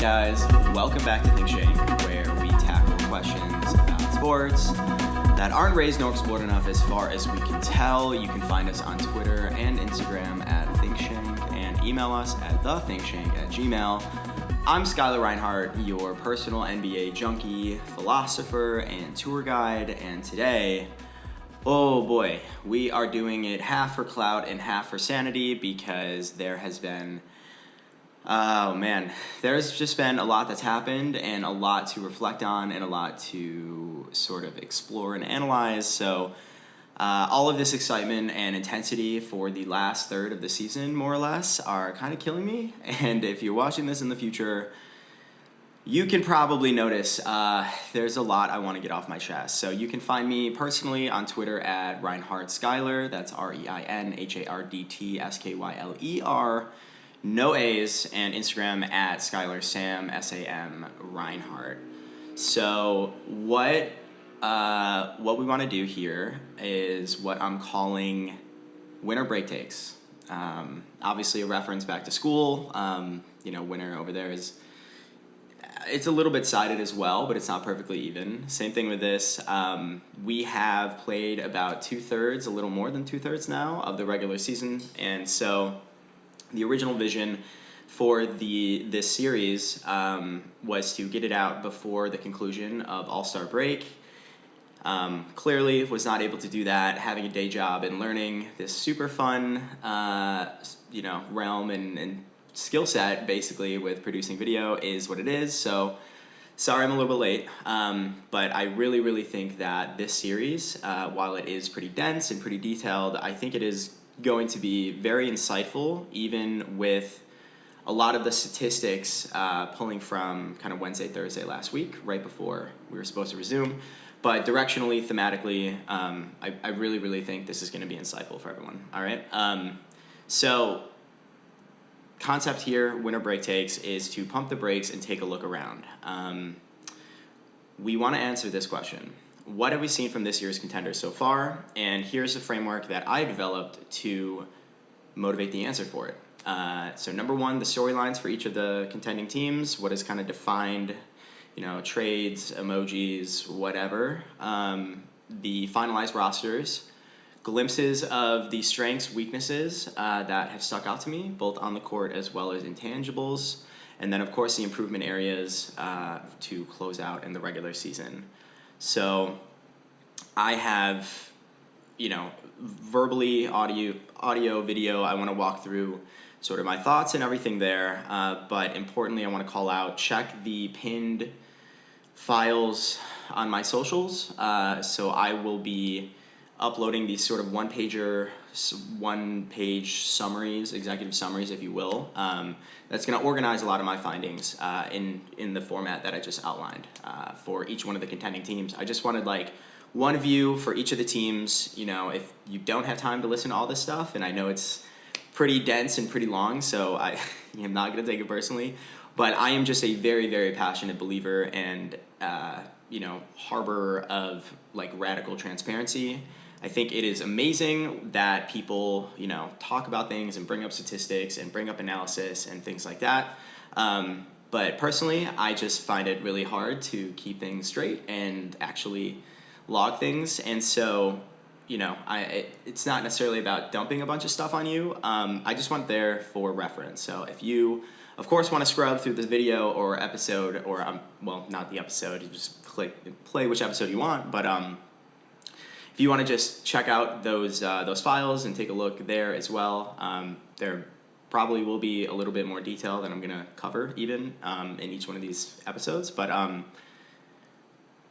guys? Welcome back to Shank, where we tackle questions about sports that aren't raised nor explored enough as far as we can tell. You can find us on Twitter and Instagram at ThinkShank and email us at thethinkshank@gmail.com. I'm Skyler Reinhardt, your personal NBA junkie, philosopher, and tour guide, and today, oh boy, we are doing it half for clout and half for sanity because there has been there's just been a lot that's happened and a lot to reflect on and a lot to sort of explore and analyze. So all of this excitement and intensity for the last third of the season, more or less, are kind of killing me. And if you're watching this in the future, you can probably notice there's a lot I want to get off my chest. So you can find me personally on Twitter at Reinhardt Skyler. That's ReinHardtSkyler. No A's, and Instagram at Skyler Sam, S-A-M, Reinhardt. So what we want to do here is what I'm calling winter break takes. Obviously a reference back to school. Winter over there it's a little bit sided as well, but it's not perfectly even. Same thing with this. We have played about a little more than two-thirds now of the regular season, and so the original vision for this series was to get it out before the conclusion of All-Star break. Clearly was not able to do that, having a day job and learning this super fun, realm and skill set, basically, with producing video is what it is. So sorry I'm a little bit late, but I really, really think that this series, while it is pretty dense and pretty detailed, I think it is going to be very insightful, even with a lot of the statistics pulling from kind of Wednesday, Thursday last week, right before we were supposed to resume. But directionally, thematically, I really, really think this is going to be insightful for everyone. All right. So concept here, winter break takes, is to pump the brakes and take a look around. We want to answer this question. What have we seen from this year's contenders so far? And here's a framework that I developed to motivate the answer for it. So number one, the storylines for each of the contending teams, what is kind of defined, trades, emojis, whatever. The finalized rosters, glimpses of the strengths, weaknesses that have stuck out to me, both on the court as well as intangibles. And then, of course, the improvement areas to close out in the regular season. So I have, verbally, audio, video, I want to walk through sort of my thoughts and everything there. But importantly, I want to call out, check the pinned files on my socials. So I will be uploading these sort of one-page summaries, executive summaries, if you will. That's going to organize a lot of my findings in the format that I just outlined for each one of the contending teams. I just wanted one view for each of the teams. If you don't have time to listen to all this stuff, and I know it's pretty dense and pretty long, so I am not going to take it personally, but I am just a very, very passionate believer and harbor of radical transparency. I think it is amazing that people, talk about things and bring up statistics and bring up analysis and things like that. But personally, I just find it really hard to keep things straight and actually log things. And so, it's not necessarily about dumping a bunch of stuff on you. I just want there for reference. So if you, of course, want to scrub through this video or episode, or not the episode, you just play which episode you want, but if you want to just check out those files and take a look there as well, there probably will be a little bit more detail than I'm going to cover even in each one of these episodes, but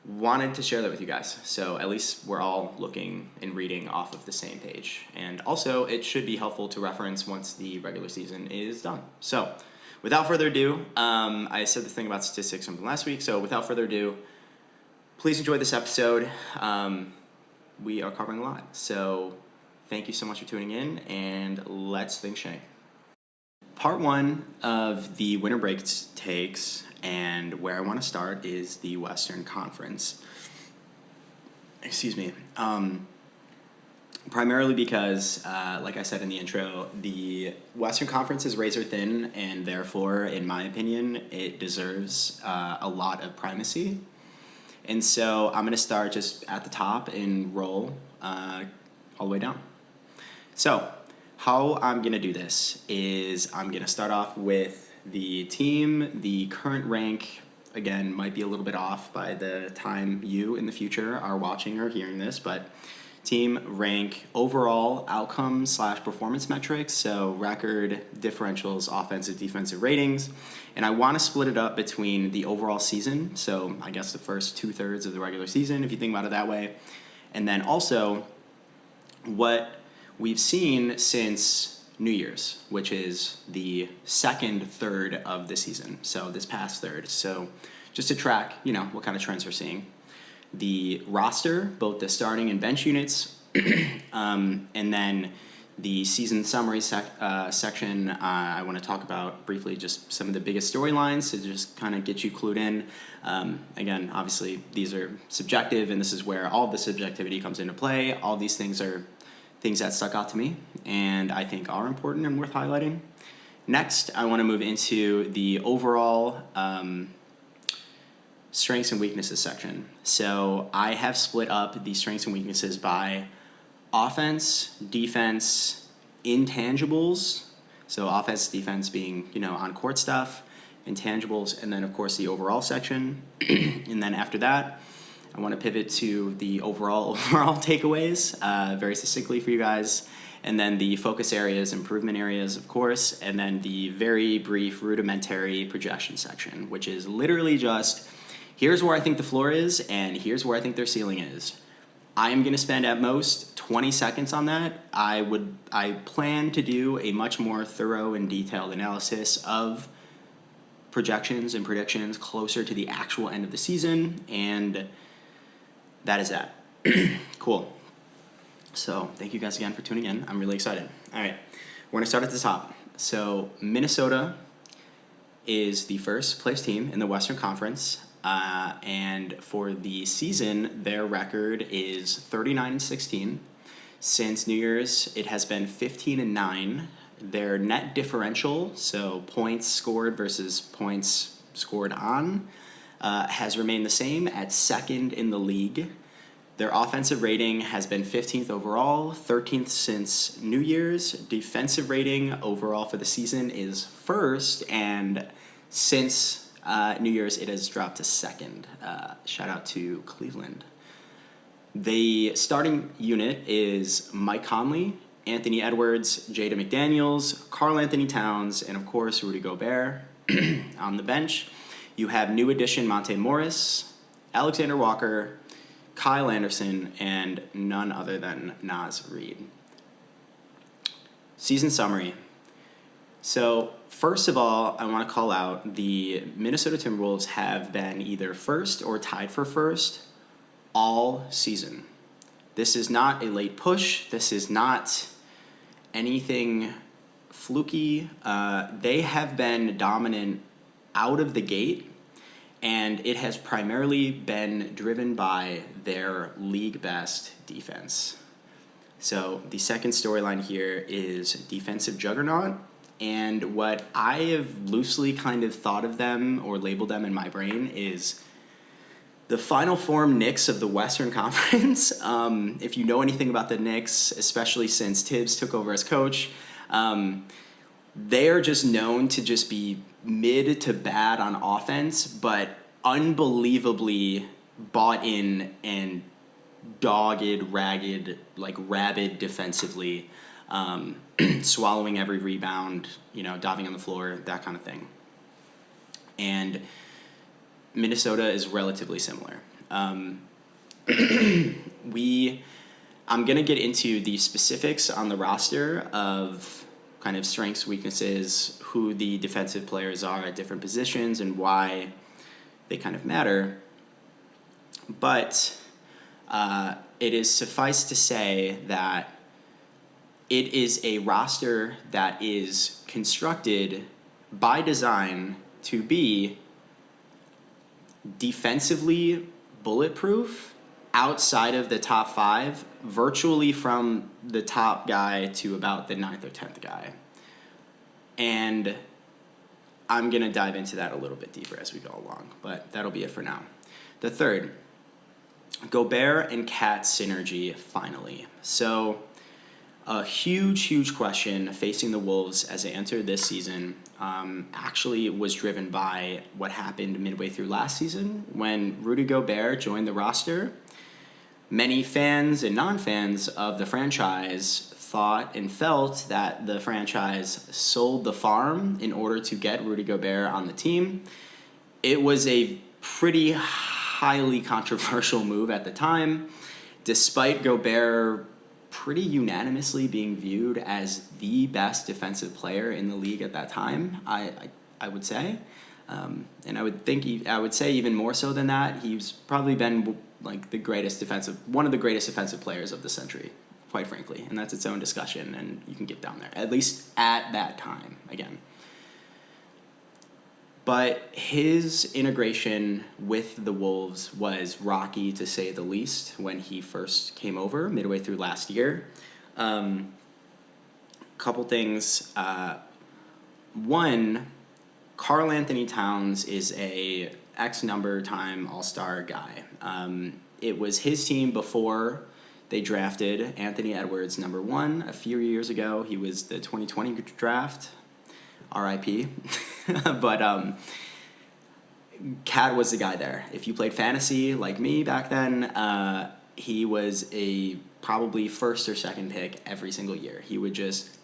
wanted to share that with you guys. So at least we're all looking and reading off of the same page. And also, it should be helpful to reference once the regular season is done. So without further ado, I said the thing about statistics from last week, so without further ado, please enjoy this episode. We are covering a lot. So thank you so much for tuning in, and let's think Shank. Part one of the winter break takes, and where I want to start, is the Western Conference. primarily because, like I said in the intro, the Western Conference is razor thin, and therefore, in my opinion, it deserves a lot of primacy. And so I'm going to start just at the top and roll all the way down. So how I'm going to do this is I'm going to start off with the team. The current rank, again, might be a little bit off by the time you in the future are watching or hearing this, but team rank overall outcome / performance metrics, so record, differentials, offensive, defensive ratings. And I want to split it up between the overall season, so I guess the first 2/3 of the regular season, if you think about it that way, and then also what we've seen since New Year's, which is the second third of the season, so this past third. So just to track, what kind of trends we're seeing. The roster, both the starting and bench units, and then the season summary section. I want to talk about briefly just some of the biggest storylines to just kind of get you clued in. Again, obviously, these are subjective, and this is where all of the subjectivity comes into play. All these things are things that stuck out to me and I think are important and worth highlighting. Next, I want to move into the overall strengths and weaknesses section. So I have split up the strengths and weaknesses by offense, defense, intangibles. So offense, defense being, on-court stuff, intangibles, and then, of course, the overall section. And then after that, I want to pivot to the overall takeaways very succinctly for you guys. And then the focus areas, improvement areas, of course. And then the very brief rudimentary projection section, which is literally just, here's where I think the floor is, and here's where I think their ceiling is. I am going to spend at most 20 seconds on that. I plan to do a much more thorough and detailed analysis of projections and predictions closer to the actual end of the season, and that is that. Cool. So thank you guys again for tuning in. I'm really excited. All right, we're going to start at the top. So Minnesota is the first place team in the Western Conference. And for the season, their record is 39-16. Since New Year's, it has been 15-9. Their net differential, so points scored versus points scored on, has remained the same at second in the league. Their offensive rating has been 15th overall, 13th since New Year's. Defensive rating overall for the season is first, and since New Year's, it has dropped to second. Shout out to Cleveland. The starting unit is Mike Conley, Anthony Edwards, Jada McDaniels, Karl-Anthony Towns, and of course Rudy Gobert. On the bench, you have new addition Monte Morris, Alexander Walker, Kyle Anderson, and none other than Naz Reid. Season summary. So first of all, I want to call out the Minnesota Timberwolves have been either first or tied for first all season. This is not a late push. This is not anything fluky. They have been dominant out of the gate, and it has primarily been driven by their league best defense. So the second storyline here is defensive juggernaut. And what I have loosely kind of thought of them or labeled them in my brain is the final form Knicks of the Western Conference. If you know anything about the Knicks, especially since Tibbs took over as coach, they are just known to just be mid to bad on offense, but unbelievably bought in and dogged, ragged, like rabid defensively. Swallowing every rebound, diving on the floor, that kind of thing. And Minnesota is relatively similar. I'm going to get into the specifics on the roster of kind of strengths, weaknesses, who the defensive players are at different positions, and why they kind of matter. But it is suffice to say that it is a roster that is constructed by design to be defensively bulletproof outside of the top 5, virtually from the top guy to about the 9th or 10th guy. And I'm going to dive into that a little bit deeper as we go along, but that'll be it for now. The third, Gobert and Cat synergy, finally. So a huge question facing the Wolves as they entered this season actually was driven by what happened midway through last season when Rudy Gobert joined the roster. Many fans and non-fans of the franchise thought and felt that the franchise sold the farm in order to get Rudy Gobert on the team. It was a pretty highly controversial move at the time, despite Gobert pretty unanimously being viewed as the best defensive player in the league at that time, I would say. And I would say even more so than that, he's probably been like one of the greatest defensive players of the century, quite frankly. And that's its own discussion, and you can get down there, at least at that time, again. But his integration with the Wolves was rocky, to say the least, when he first came over midway through last year. Couple things. One, Karl-Anthony Towns is a X number time All-Star guy. It was his team before they drafted Anthony Edwards number 1 a few years ago. He was the 2020 draft. R.I.P. But Cat was the guy there. If you played fantasy like me back then, he was a probably first or second pick every single year. He would just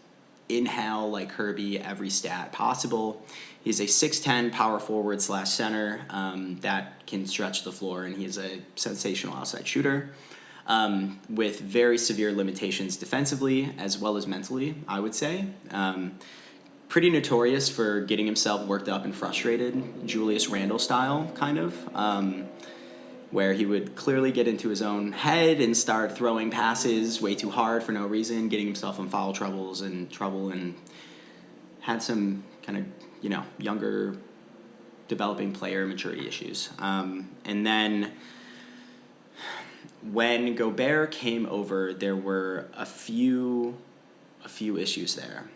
inhale like Kirby every stat possible. He's a 6'10" power forward / center that can stretch the floor, and he's a sensational outside shooter with very severe limitations defensively as well as mentally, I would say. Pretty notorious for getting himself worked up and frustrated, Julius Randle style, kind of, where he would clearly get into his own head and start throwing passes way too hard for no reason, getting himself in foul trouble and had some kind of, younger developing player maturity issues. And then when Gobert came over, there were a few issues there.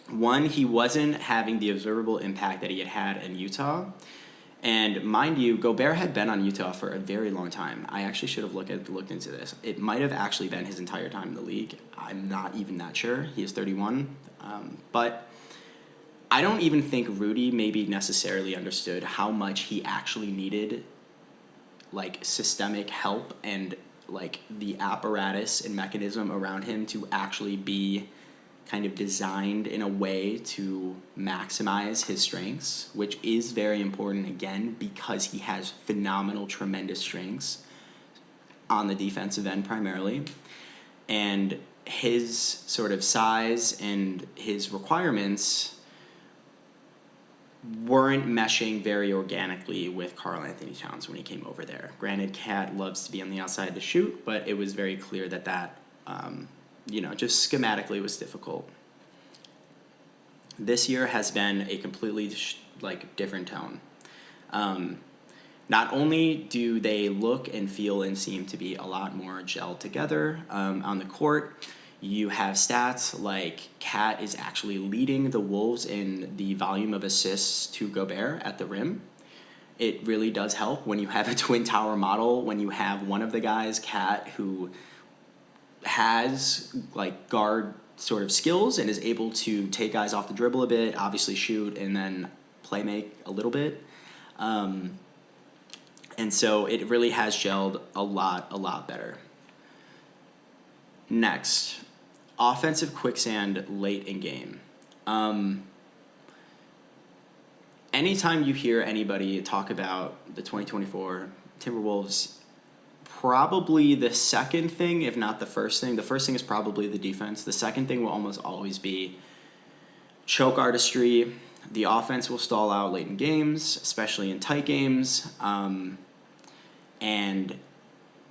One, he wasn't having the observable impact that he had in Utah. And mind you, Gobert had been on Utah for a very long time. I actually should have looked into this. It might have actually been his entire time in the league. I'm not even that sure. He is 31. But I don't even think Rudy maybe necessarily understood how much he actually needed systemic help and the apparatus and mechanism around him to actually be kind of designed in a way to maximize his strengths, which is very important, again, because he has phenomenal, tremendous strengths on the defensive end primarily. And his sort of size and his requirements weren't meshing very organically with Karl-Anthony Towns when he came over there. Granted, Cat loves to be on the outside to shoot, but it was very clear that just schematically was difficult. This year has been a completely different tone. Not only do they look and feel and seem to be a lot more gelled together on the court, you have stats like Cat is actually leading the Wolves in the volume of assists to Gobert at the rim. It really does help when you have a twin tower model, when you have one of the guys, Cat, who has guard sort of skills and is able to take guys off the dribble a bit, obviously shoot, and then play make a little bit. And so it really has gelled a lot better. Next, offensive quicksand late in game. Anytime you hear anybody talk about the 2024 Timberwolves, probably the second thing, if not the first thing is probably the defense. The second thing will almost always be choke artistry. The offense will stall out late in games, especially in tight games. And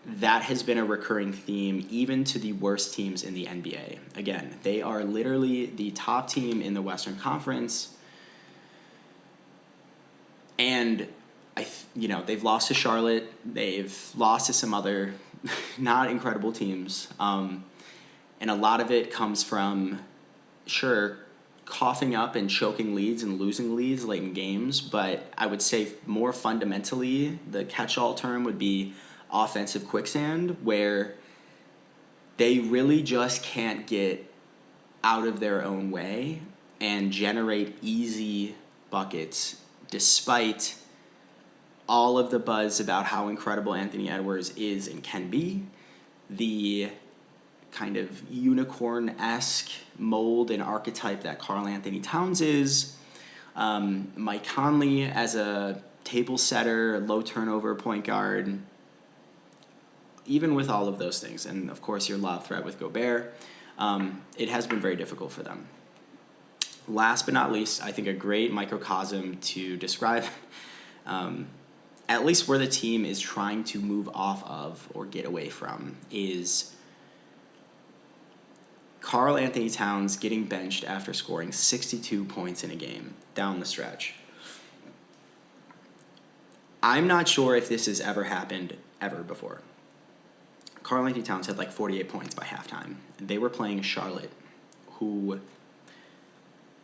that has been a recurring theme even to the worst teams in the NBA. Again, they are literally the top team in the Western Conference. And they've lost to Charlotte. They've lost to some other not incredible teams. And a lot of it comes from, sure, coughing up and choking leads and losing leads late in games. But I would say more fundamentally, the catch-all term would be offensive quicksand, where they really just can't get out of their own way and generate easy buckets despite all of the buzz about how incredible Anthony Edwards is and can be, the kind of unicorn-esque mold and archetype that Karl-Anthony Towns is, Mike Conley as a table setter, low turnover point guard, even with all of those things, and of course your lob threat with Gobert, it has been very difficult for them. Last but not least, I think a great microcosm to describe at least where the team is trying to move off of or get away from is Karl-Anthony Towns getting benched after scoring 62 points in a game down the stretch. I'm not sure if this has ever happened ever before. Karl-Anthony Towns had like 48 points by halftime. They were playing Charlotte, who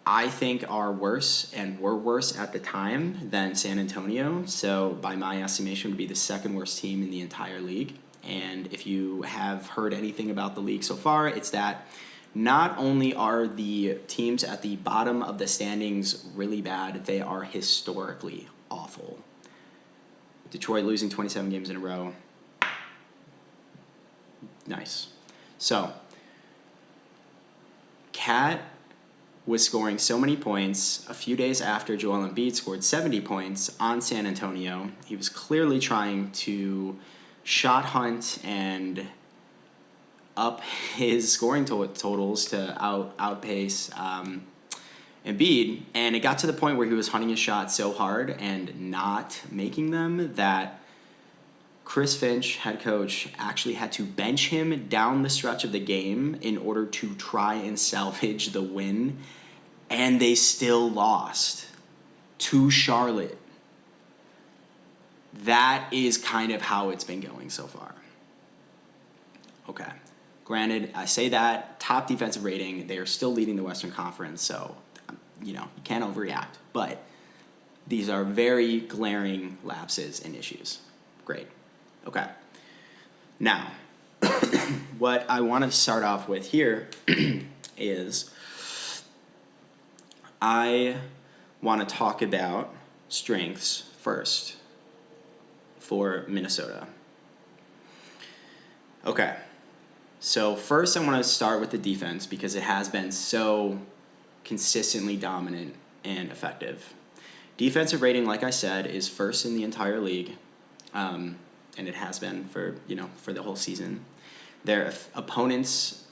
I think are worse and were worse at the time than San Antonio. So by my estimation, would be the second worst team in the entire league. And if you have heard anything about the league so far, it's that not only are the teams at the bottom of the standings really bad, they are historically awful. Detroit losing 27 games in a row. Nice. So, Cat was scoring so many points a few days after Joel Embiid scored 70 points on San Antonio. He was clearly trying to shot hunt and up his scoring totals to outpace Embiid. And it got to the point where he was hunting his shot so hard and not making them that Chris Finch, head coach, actually had to bench him down the stretch of the game in order to try and salvage the win, and they still lost to Charlotte. That is kind of how it's been going so far. Okay. Granted, I say that, top defensive rating, they are still leading the Western Conference, so, you can't overreact. But these are very glaring lapses and issues. Great. Okay. Now, what I want to start off with here is I want to talk about strengths first for Minnesota. Okay. So first I want to start with the defense because it has been so consistently dominant and effective. Defensive rating, like I said, is first in the entire league. And it has been for the whole season. Their opponents'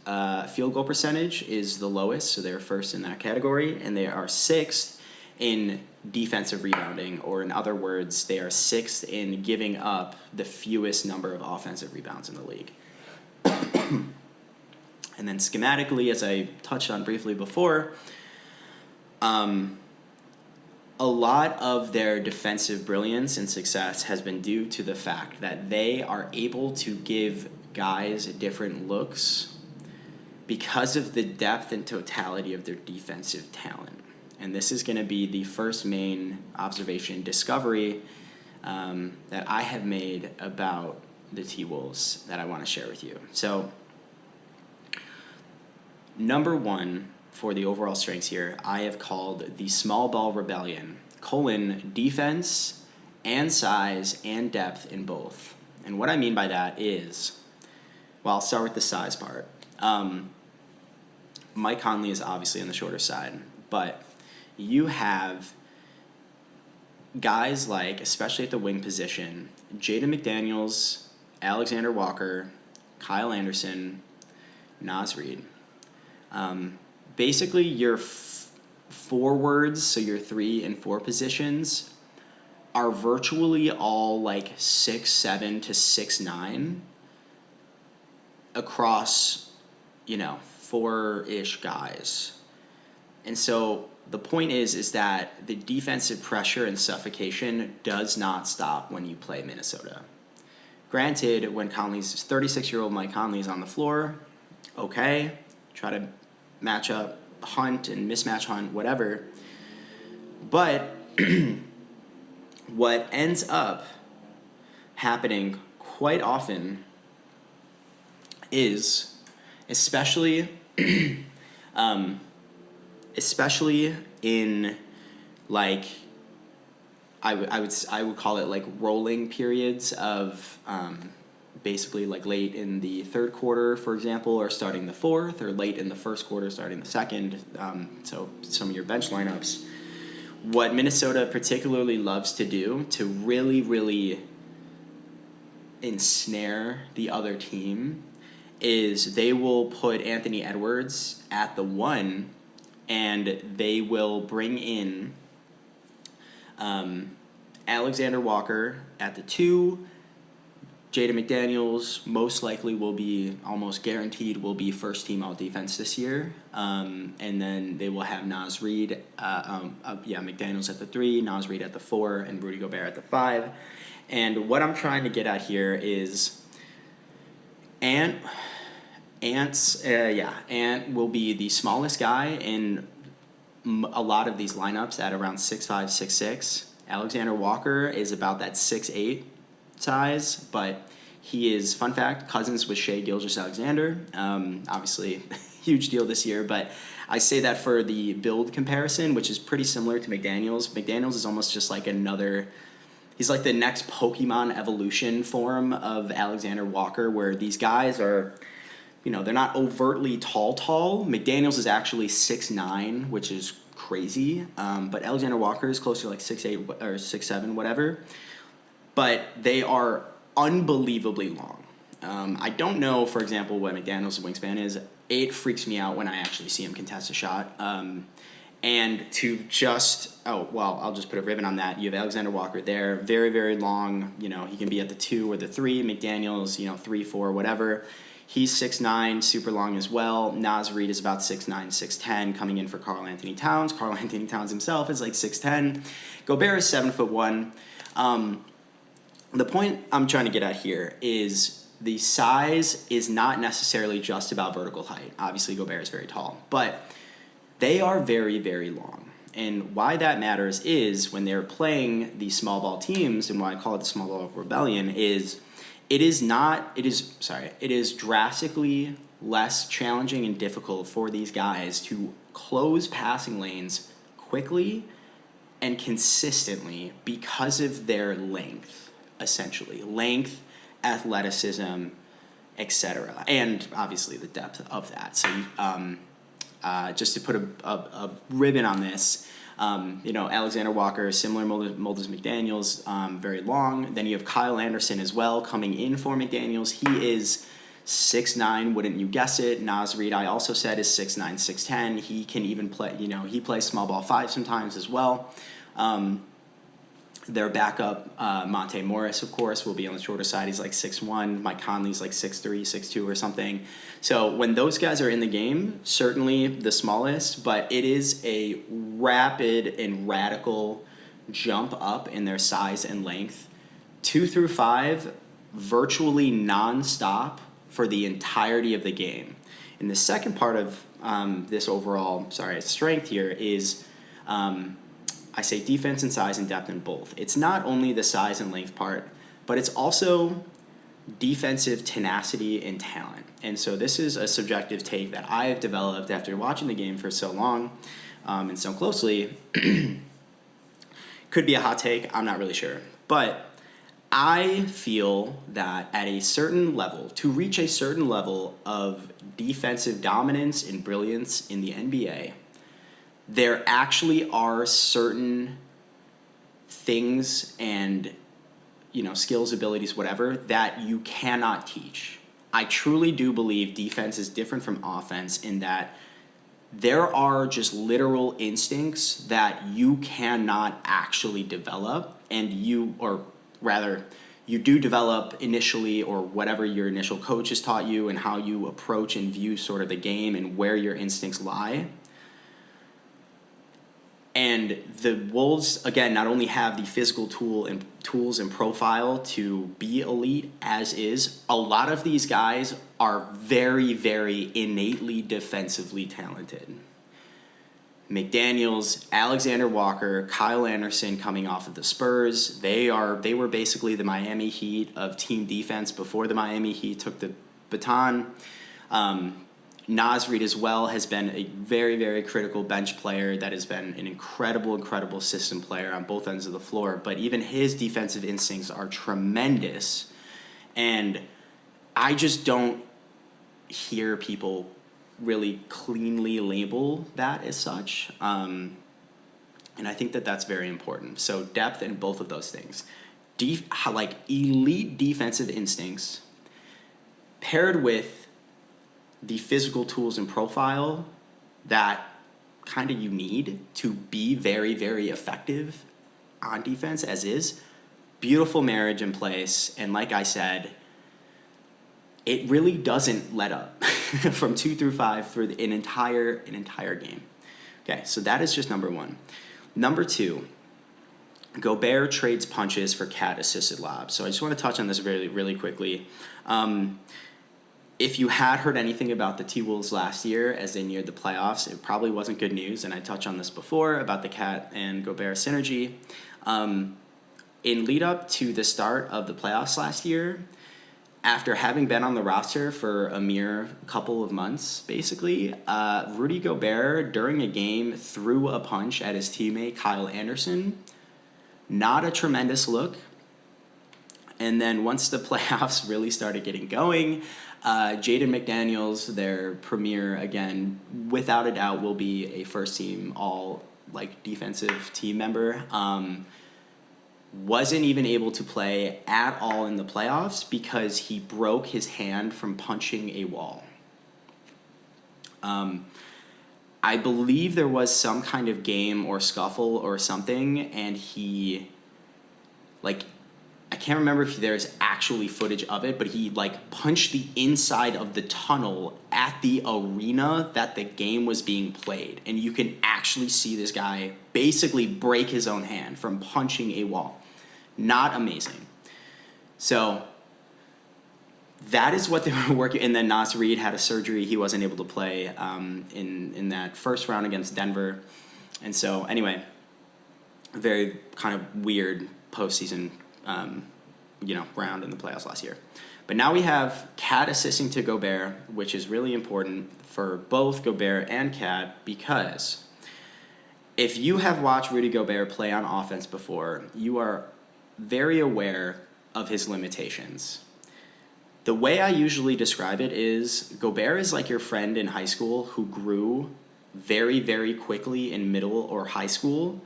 field goal percentage is the lowest, so they're first in that category, and they are sixth in defensive rebounding, or in other words, they are sixth in giving up the fewest number of offensive rebounds in the league. And then schematically, as I touched on briefly before, a lot of their defensive brilliance and success has been due to the fact that they are able to give guys different looks because of the depth and totality of their defensive talent. And this is going to be the first main observation discovery that I have made about the T-Wolves that I want to share with you. So, number one, for the overall strengths here, I have called the small ball rebellion, defense and size and depth in both. And what I mean by that is, well, I'll start with the size part. Mike Conley is obviously on the shorter side, but you have guys like, especially at the wing position, Jaden McDaniels, Alexander Walker, Kyle Anderson, Naz Reid. Basically, your forwards, so your 3 and 4 positions, are virtually all like 6'7" to 6'9" across, 4-ish guys. And so the point is that the defensive pressure and suffocation does not stop when you play Minnesota. Granted, when 36-year-old Mike Conley's on the floor, okay, try to match up, hunt and mismatch hunt, whatever. But what ends up happening quite often is, especially in like I would call it like rolling periods of basically like late in the third quarter, for example, or starting the fourth, or late in the first quarter, starting the second. So some of your bench lineups. What Minnesota particularly loves to do to really, really ensnare the other team is they will put Anthony Edwards at the 1, and they will bring in Alexander Walker at the 2. Jaden McDaniels most likely will be, almost guaranteed, will be first team all defense this year. And then they will have Naz Reid, McDaniels at the 3, Naz Reid at the 4, and Rudy Gobert at the 5. And what I'm trying to get at here is Ant will be the smallest guy in a lot of these lineups at around 6'5", 6'6". Alexander Walker is about that 6'8" size, but he is, fun fact, cousins with Shai Gilgeous-Alexander. Obviously, huge deal this year, but I say that for the build comparison, which is pretty similar to McDaniels. McDaniels is almost just like he's like the next Pokemon evolution form of Alexander Walker, where these guys are, they're not overtly tall. McDaniels is actually 6'9", which is crazy, but Alexander Walker is closer to like 6'8" or 6'7", whatever. But they are unbelievably long. I don't know, for example, what McDaniels' wingspan is. 8 freaks me out when I actually see him contest a shot. And to just, I'll just put a ribbon on that. You have Alexander Walker there, very, very long. He can be at the 2 or the 3. McDaniels, 3, 4, whatever. He's 6'9", super long as well. Naz Reid is about 6'9", 6'10", coming in for Karl-Anthony Towns. Karl-Anthony Towns himself is like 6'10". Gobert is 7'1". The point I'm trying to get at here is the size is not necessarily just about vertical height. Obviously, Gobert is very tall, but they are very, very long. And why that matters is when they're playing these small ball teams, and why I call it the small ball rebellion, is it is drastically less challenging and difficult for these guys to close passing lanes quickly and consistently because of their length. Essentially, length, athleticism, etc., and obviously the depth of that. So, just to put a ribbon on this, Alexander Walker, similar mold as McDaniels, very long. Then you have Kyle Anderson as well coming in for McDaniels. He is 6'9", wouldn't you guess it? Naz Reid, I also said, is 6'9", 6'10". He can even play. He plays small ball 5 sometimes as well. Their backup, Monte Morris, of course, will be on the shorter side. He's like 6'1". Mike Conley's like 6'3", 6'2", or something. So when those guys are in the game, certainly the smallest, but it is a rapid and radical jump up in their size and length. 2 through 5, virtually nonstop for the entirety of the game. And the second part of this overall, strength here is... I say defense and size and depth in both. It's not only the size and length part, but it's also defensive tenacity and talent. And so this is a subjective take that I have developed after watching the game for so long and so closely. Could be a hot take, I'm not really sure. But I feel that at a certain level, to reach a certain level of defensive dominance and brilliance in the NBA, there actually are certain things and, skills, abilities, whatever, that you cannot teach. I truly do believe defense is different from offense in that there are just literal instincts that you cannot actually develop, and you do develop initially, or whatever your initial coach has taught you, and how you approach and view sort of the game and where your instincts lie. And the Wolves, again, not only have the physical tools and profile to be elite as is, a lot of these guys are very, very innately defensively talented. McDaniels, Alexander Walker, Kyle Anderson coming off of the Spurs. They were basically the Miami Heat of team defense before the Miami Heat took the baton. Naz Reid as well has been a very, very critical bench player that has been an incredible system player on both ends of the floor. But even his defensive instincts are tremendous. And I just don't hear people really cleanly label that as such. And I think that that's very important. So depth in both of those things. Elite defensive instincts paired with the physical tools and profile that kind of you need to be very, very effective on defense as is. Beautiful marriage in place. And like I said, it really doesn't let up from 2 through 5 for an entire game. Okay, so that is just number one. Number two, Gobert trades punches for Cat assisted lobs. So I just want to touch on this really, really quickly. If you had heard anything about the T-Wolves last year as they neared the playoffs, it probably wasn't good news, and I touched on this before about the Cat and Gobert synergy. In lead up to the start of the playoffs last year, after having been on the roster for a mere couple of months, basically, Rudy Gobert, during a game, threw a punch at his teammate Kyle Anderson. Not a tremendous look. And then once the playoffs really started getting going, Jaden McDaniels, their premier, again, without a doubt, will be a first-team defensive team member. Wasn't even able to play at all in the playoffs because he broke his hand from punching a wall. I believe there was some kind of game or scuffle or something, and he, I can't remember if there's actually footage of it, but he punched the inside of the tunnel at the arena that the game was being played. And you can actually see this guy basically break his own hand from punching a wall. Not amazing. So that is what they were working. And then Naz Reid had a surgery. He wasn't able to play in that first round against Denver. And so anyway, very kind of weird postseason round in the playoffs last year. But now we have Cat assisting to Gobert, which is really important for both Gobert and Cat, because if you have watched Rudy Gobert play on offense before, you are very aware of his limitations. The way I usually describe it is Gobert is like your friend in high school who grew very, very quickly in middle or high school,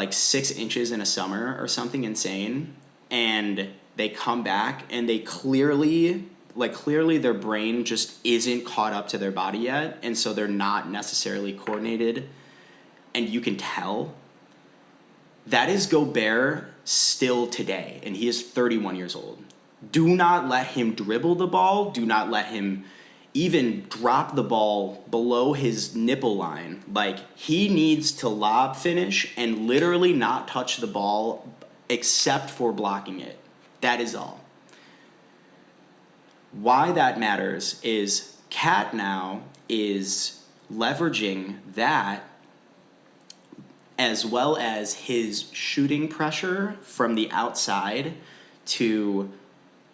6 inches in a summer or something insane, and they come back and they clearly their brain just isn't caught up to their body yet, and so they're not necessarily coordinated, and you can tell. That is Gobert still today, and he is 31 years old. Do not let him dribble the ball. Do not let him even drop the ball below his nipple line. He needs to lob finish and literally not touch the ball except for blocking it. That is all. Why that matters is Cat now is leveraging that as well as his shooting pressure from the outside to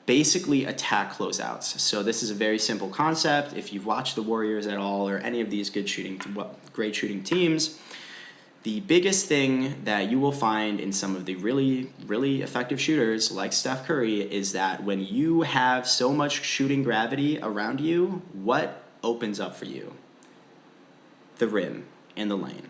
basically attack closeouts. So this is a very simple concept. If you've watched the Warriors at all or any of these great shooting teams, the biggest thing that you will find in some of the really, really effective shooters like Steph Curry is that when you have so much shooting gravity around you, what opens up for you? The rim and the lane.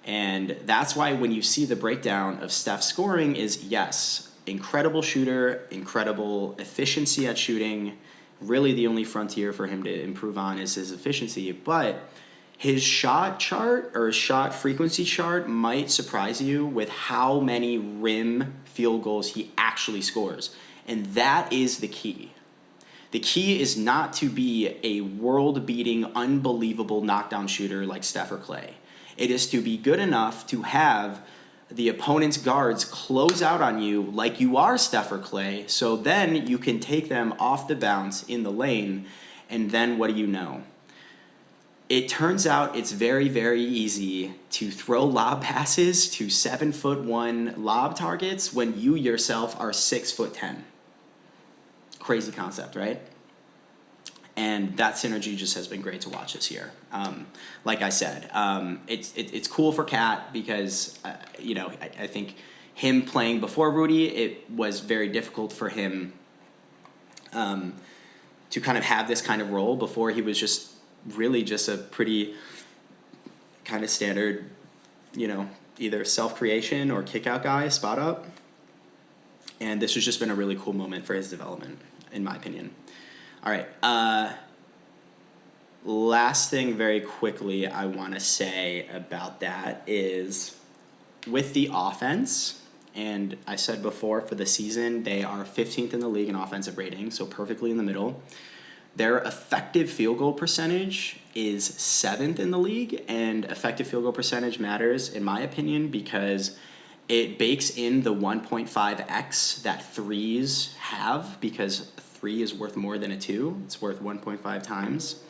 And that's why when you see the breakdown of Steph's scoring is, yes, incredible shooter, incredible efficiency at shooting. Really the only frontier for him to improve on is his efficiency. But his shot chart or his shot frequency chart might surprise you with how many rim field goals he actually scores. And that is the key. The key is not to be a world-beating, unbelievable knockdown shooter like Steph or Clay. It is to be good enough to have the opponent's guards close out on you like you are Steph or Clay, so then you can take them off the bounce in the lane, and then what do you know? It turns out it's very, very easy to throw lob passes to 7'1" lob targets when you yourself are 6'10". Crazy concept, right? And that synergy just has been great to watch this year. Like I said, it's cool for Cat because I think him playing before Rudy, it was very difficult for him to kind of have this kind of role. Before, he was just really just a pretty kind of standard, either self-creation or kick-out guy, spot up. And this has just been a really cool moment for his development, in my opinion. All right. Last thing very quickly I want to say about that is with the offense, and I said before for the season, they are 15th in the league in offensive rating, so perfectly in the middle. Their effective field goal percentage is 7th in the league, and effective field goal percentage matters, in my opinion, because it bakes in the 1.5x that threes have, because 3 is worth more than a 2. It's worth 1.5 times.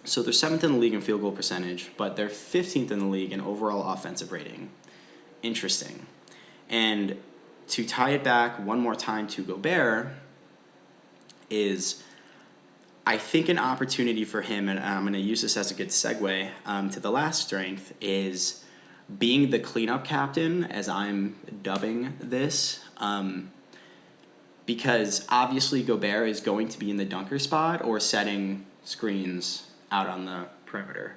So they're 7th in the league in field goal percentage, but they're 15th in the league in overall offensive rating. Interesting. And to tie it back one more time to Gobert, is I think an opportunity for him, and I'm going to use this as a good segue to the last strength, is being the cleanup captain, as I'm dubbing this, because obviously Gobert is going to be in the dunker spot or setting screens out on the perimeter.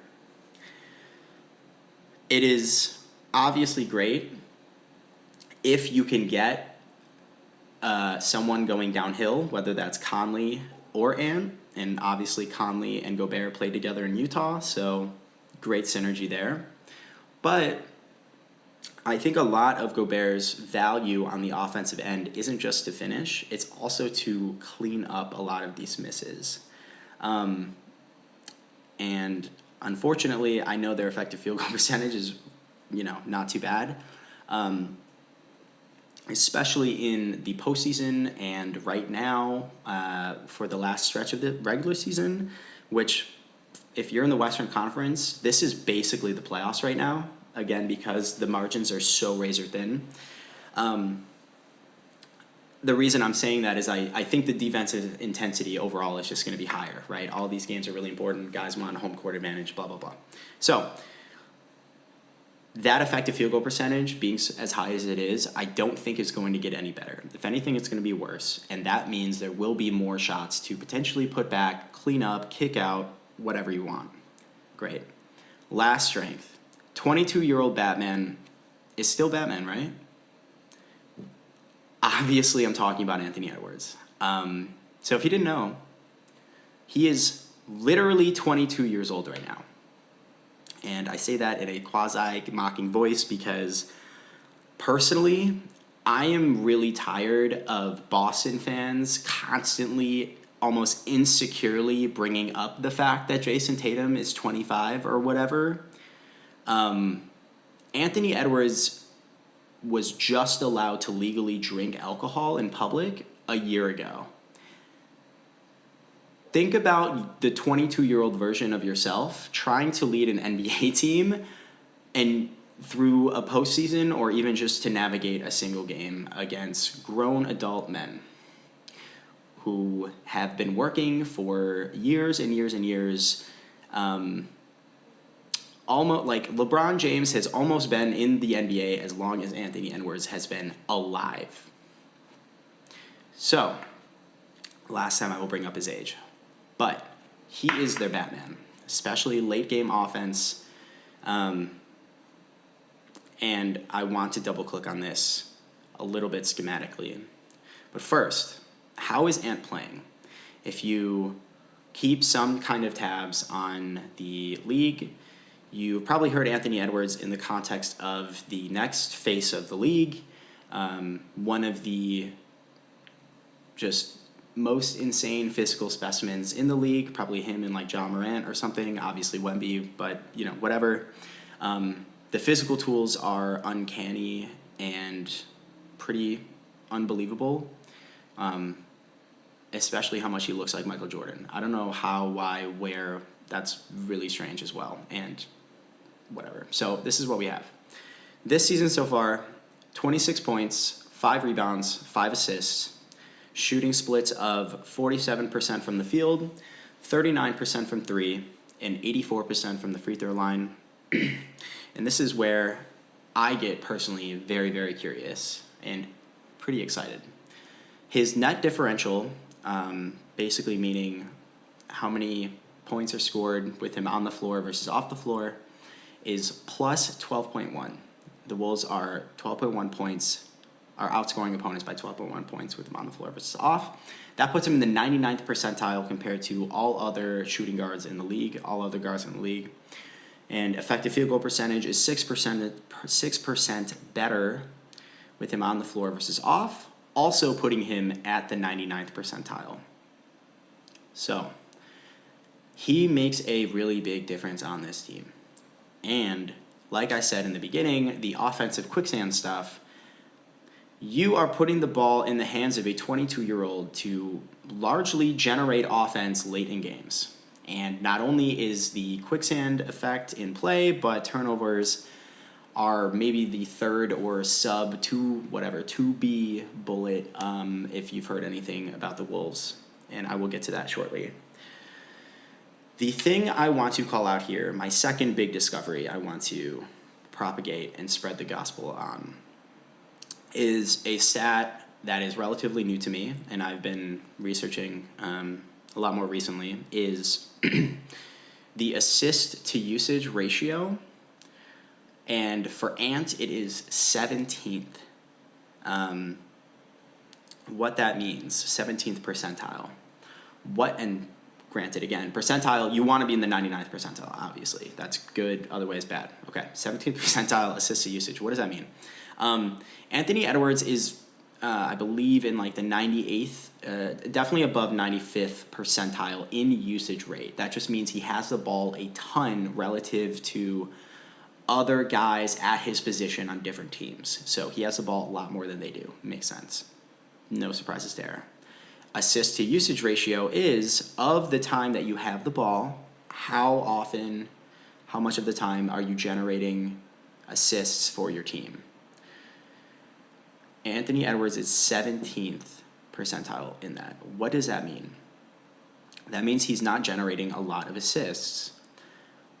It is obviously great if you can get someone going downhill, whether that's Conley or Ant, and obviously Conley and Gobert played together in Utah, so great synergy there. But I think a lot of Gobert's value on the offensive end isn't just to finish, it's also to clean up a lot of these misses. And unfortunately, I know their effective field goal percentage is, not too bad. Especially in the postseason and right now for the last stretch of the regular season, which if you're in the Western Conference, this is basically the playoffs right now, again, because the margins are so razor thin. The reason I'm saying that is I think the defensive intensity overall is just going to be higher, right? All these games are really important. Guys want home court advantage, blah, blah, blah. So that effective field goal percentage being as high as it is, I don't think is going to get any better. If anything, it's going to be worse, and that means there will be more shots to potentially put back, clean up, kick out, whatever you want. Great. Last strength. 22-year-old Batman is still Batman, right? Obviously, I'm talking about Anthony Edwards. So if you didn't know, he is literally 22 years old right now. And I say that in a quasi-mocking voice because, personally, I am really tired of Boston fans constantly, almost insecurely bringing up the fact that Jason Tatum is 25 or whatever. Anthony Edwards was just allowed to legally drink alcohol in public a year ago. Think about the 22-year-old version of yourself trying to lead an NBA team and through a postseason or even just to navigate a single game against grown adult men who have been working for years and years and years. Almost like LeBron James has almost been in the NBA as long as Anthony Edwards has been alive. So, last time I will bring up his age. But he is their Batman, especially late game offense. And I want to double click on this a little bit schematically. But first, how is Ant playing? If you keep some kind of tabs on the league, you probably heard Anthony Edwards in the context of the next face of the league, one of the just most insane physical specimens in the league, probably him and like John Morant or something, obviously Wemby, but whatever. The physical tools are uncanny and pretty unbelievable, especially how much he looks like Michael Jordan. I don't know how, why, where. That's really strange as well, and whatever. So this is what we have. This season so far, 26 points, 5 rebounds, 5 assists, shooting splits of 47% from the field, 39% from 3, and 84% from the free throw line. And this is where I get personally very, very curious and pretty excited. His net differential, basically meaning how many points are scored with him on the floor versus off the floor, is plus 12.1. The Wolves are 12.1 points, are outscoring opponents by 12.1 points with him on the floor versus off. That puts him in the 99th percentile compared to all other shooting guards in the league, all other guards in the league. And effective field goal percentage is 6% better with him on the floor versus off, also putting him at the 99th percentile. So he makes a really big difference on this team. And like I said in the beginning, the offensive quicksand stuff, you are putting the ball in the hands of a 22-year-old to largely generate offense late in games. And not only is the quicksand effect in play, but turnovers are maybe the third or sub 2B bullet, if you've heard anything about the Wolves. And I will get to that shortly. The thing I want to call out here, my second big discovery I want to propagate and spread the gospel on, is a stat that is relatively new to me, and I've been researching a lot more recently, is the assist to usage ratio. And for Ant, it is 17th. What that means, 17th percentile. And granted, again, percentile, you want to be in the 99th percentile, obviously. That's good, otherwise bad. Okay, 17th percentile assist to usage. What does that mean? Anthony Edwards is, I believe, in like the 98th, definitely above 95th percentile in usage rate. That just means he has the ball a ton relative to other guys at his position on different teams. So he has the ball a lot more than they do. Makes sense. No surprises there. Assist to usage ratio is, of the time that you have the ball, how much of the time are you generating assists for your team? Anthony Edwards is 17th percentile in that. What does that mean? That means he's not generating a lot of assists.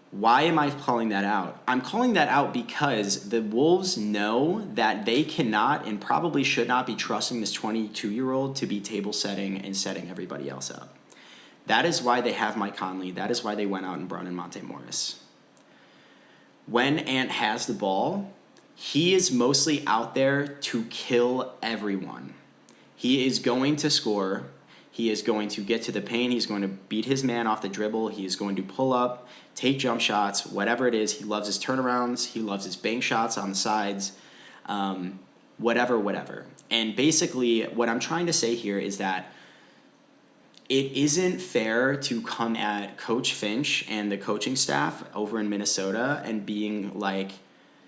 Why am I calling that out? I'm calling that out because the Wolves know that they cannot and probably should not be trusting this 22-year-old to be table setting and setting everybody else up. That is why they have Mike Conley. That is why they went out and brought in Monte Morris. When Ant has the ball, he is mostly out there to kill everyone. He is going to score. He is going to get to the paint. He's going to beat his man off the dribble. He is going to pull up, take jump shots, whatever it is. He loves his turnarounds. He loves his bank shots on the sides, whatever. And basically what I'm trying to say here is that it isn't fair to come at Coach Finch and the coaching staff over in Minnesota and being like,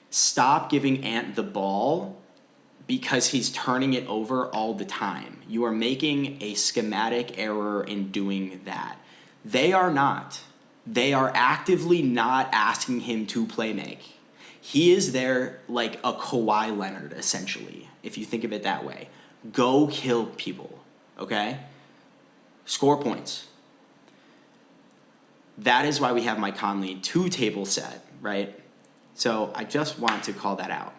stop giving Ant the ball because he's turning it over all the time. You are making a schematic error in doing that. They are not. They are actively not asking him to play make. He is there like a Kawhi Leonard, essentially, if you think of it that way. Go kill people, okay? Score points. That is why we have Mike Conley to table set, right? So I just want to call that out.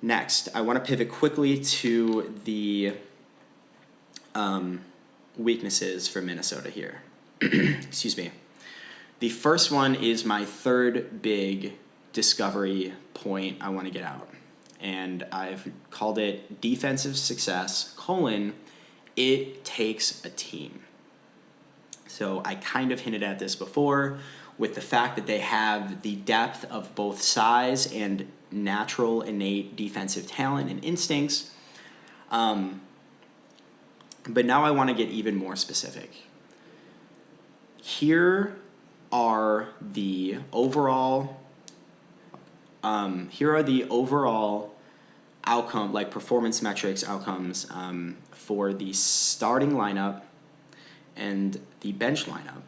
Next, I want to pivot quickly to the weaknesses for Minnesota here. Excuse me. The first one is my third big discovery point I want to get out. And I've called it defensive success, it takes a team. So I kind of hinted at this before with the fact that they have the depth of both size and natural innate defensive talent and instincts. But now I want to get even more specific. Here are the overall outcome, like performance metrics outcomes for the starting lineup and the bench lineup.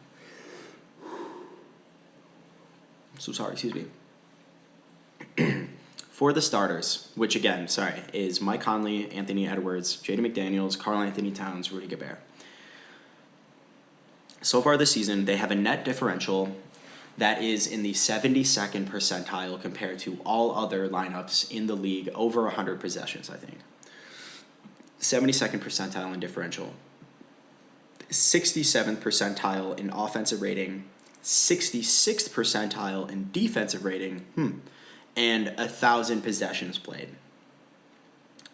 So sorry, excuse me. For the starters, which again, is Mike Conley, Anthony Edwards, Jaden McDaniels, Karl-Anthony Towns, Rudy Gobert. So far this season, they have a net differential that is in the 72nd percentile compared to all other lineups in the league, over 100 possessions, I think. 72nd percentile in differential. 67th percentile in offensive rating. 66th percentile in defensive rating. And 1,000 possessions played.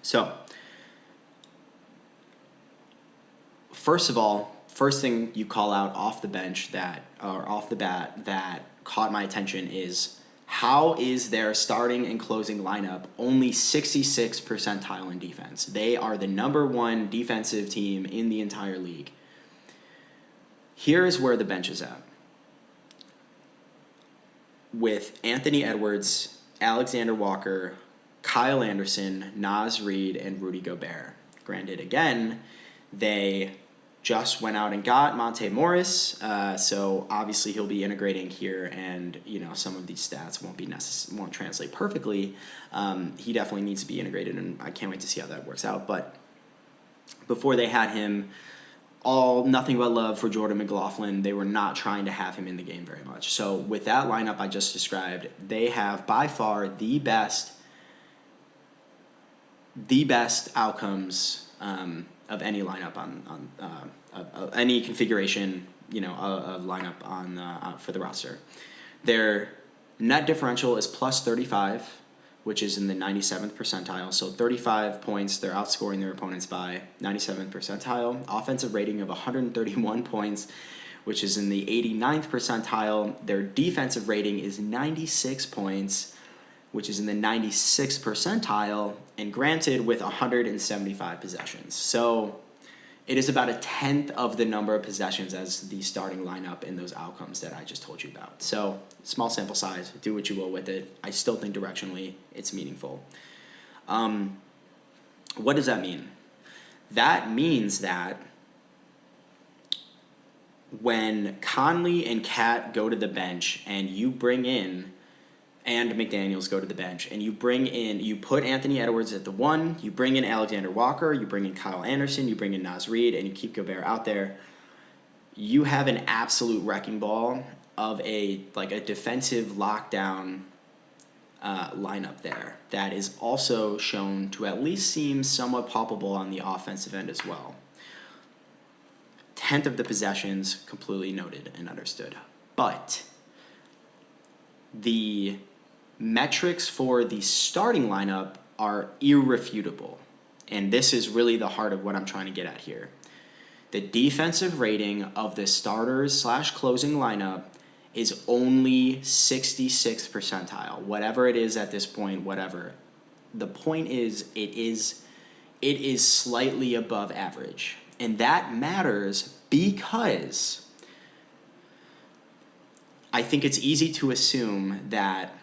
So, first of all, first thing you call out off the bat that caught my attention is, how is their starting and closing lineup only 66th percentile in defense? They are the number one defensive team in the entire league. Here's where the bench is at. With Anthony Edwards, Alexander Walker, Kyle Anderson, Naz Reid, and Rudy Gobert. Granted, again, they just went out and got Monte Morris, so obviously he'll be integrating here, and some of these stats won't translate perfectly. He definitely needs to be integrated, and I can't wait to see how that works out. But before they had him, all nothing but love for Jordan McLaughlin. They were not trying to have him in the game very much. So with that lineup I just described, they have by far the best outcomes of any lineup on any configuration, of lineup on for the roster. Their net differential is plus 35, which is in the 97th percentile. So 35 points, they're outscoring their opponents by 97th percentile. Offensive rating of 131 points, which is in the 89th percentile. Their defensive rating is 96 points, which is in the 96th percentile, and granted with 175 possessions. So it is about 1/10 of the number of possessions as the starting lineup in those outcomes that I just told you about. So small sample size, do what you will with it. I still think directionally it's meaningful. What does that mean? That means that when Conley and Cat go to the bench and you bring in, and McDaniels go to the bench, and you put Anthony Edwards at the 1, you bring in Alexander Walker, you bring in Kyle Anderson, you bring in Naz Reid, and you keep Gobert out there, you have an absolute wrecking ball of a defensive lockdown lineup there that is also shown to at least seem somewhat palpable on the offensive end as well. 1/10 of the possessions, completely noted and understood. But the metrics for the starting lineup are irrefutable. And this is really the heart of what I'm trying to get at here. The defensive rating of the starters/closing lineup is only 66th percentile. Whatever it is at this point, whatever. The point is, it is slightly above average. And that matters because I think it's easy to assume that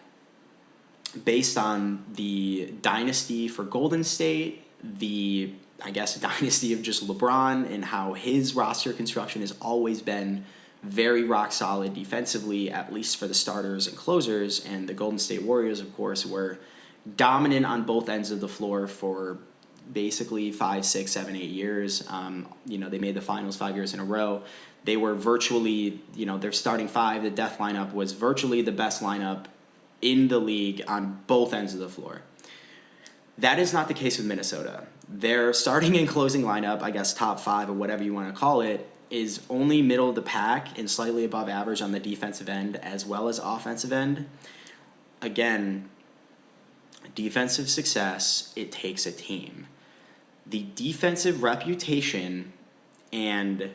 based on the dynasty for Golden State, the, dynasty of just LeBron and how his roster construction has always been very rock solid defensively, at least for the starters and closers, and the Golden State Warriors, of course, were dominant on both ends of the floor for basically 5, 6, 7, 8 years. They made the finals 5 years in a row. They were virtually, their starting 5, the death lineup, was virtually the best lineup in the league on both ends of the floor. That is not the case with Minnesota. Their starting and closing lineup, top 5 or whatever you want to call it, is only middle of the pack and slightly above average on the defensive end as well as offensive end. Again, defensive success, it takes a team. The defensive reputation and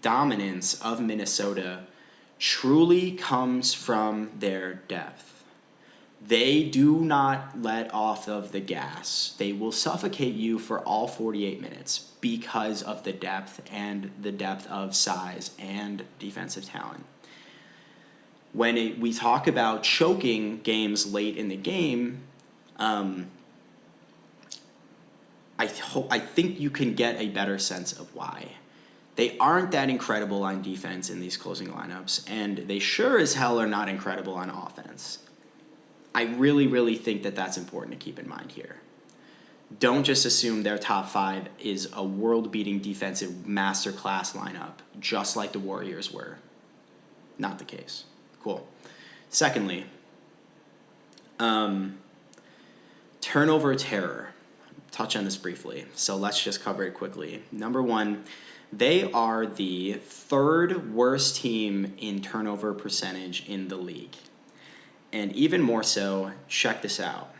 dominance of Minnesota truly comes from their depth. They do not let off of the gas. They will suffocate you for all 48 minutes because of the depth of size and defensive talent. When we talk about choking games late in the game, I think you can get a better sense of why. They aren't that incredible on defense in these closing lineups, and they sure as hell are not incredible on offense. I really, really think that that's important to keep in mind here. Don't just assume their top 5 is a world-beating defensive masterclass lineup, just like the Warriors were. Not the case. Cool. Secondly, turnover terror. Touch on this briefly, so let's just cover it quickly. Number 1, they are the 3rd worst team in turnover percentage in the league. And even more so, check this out.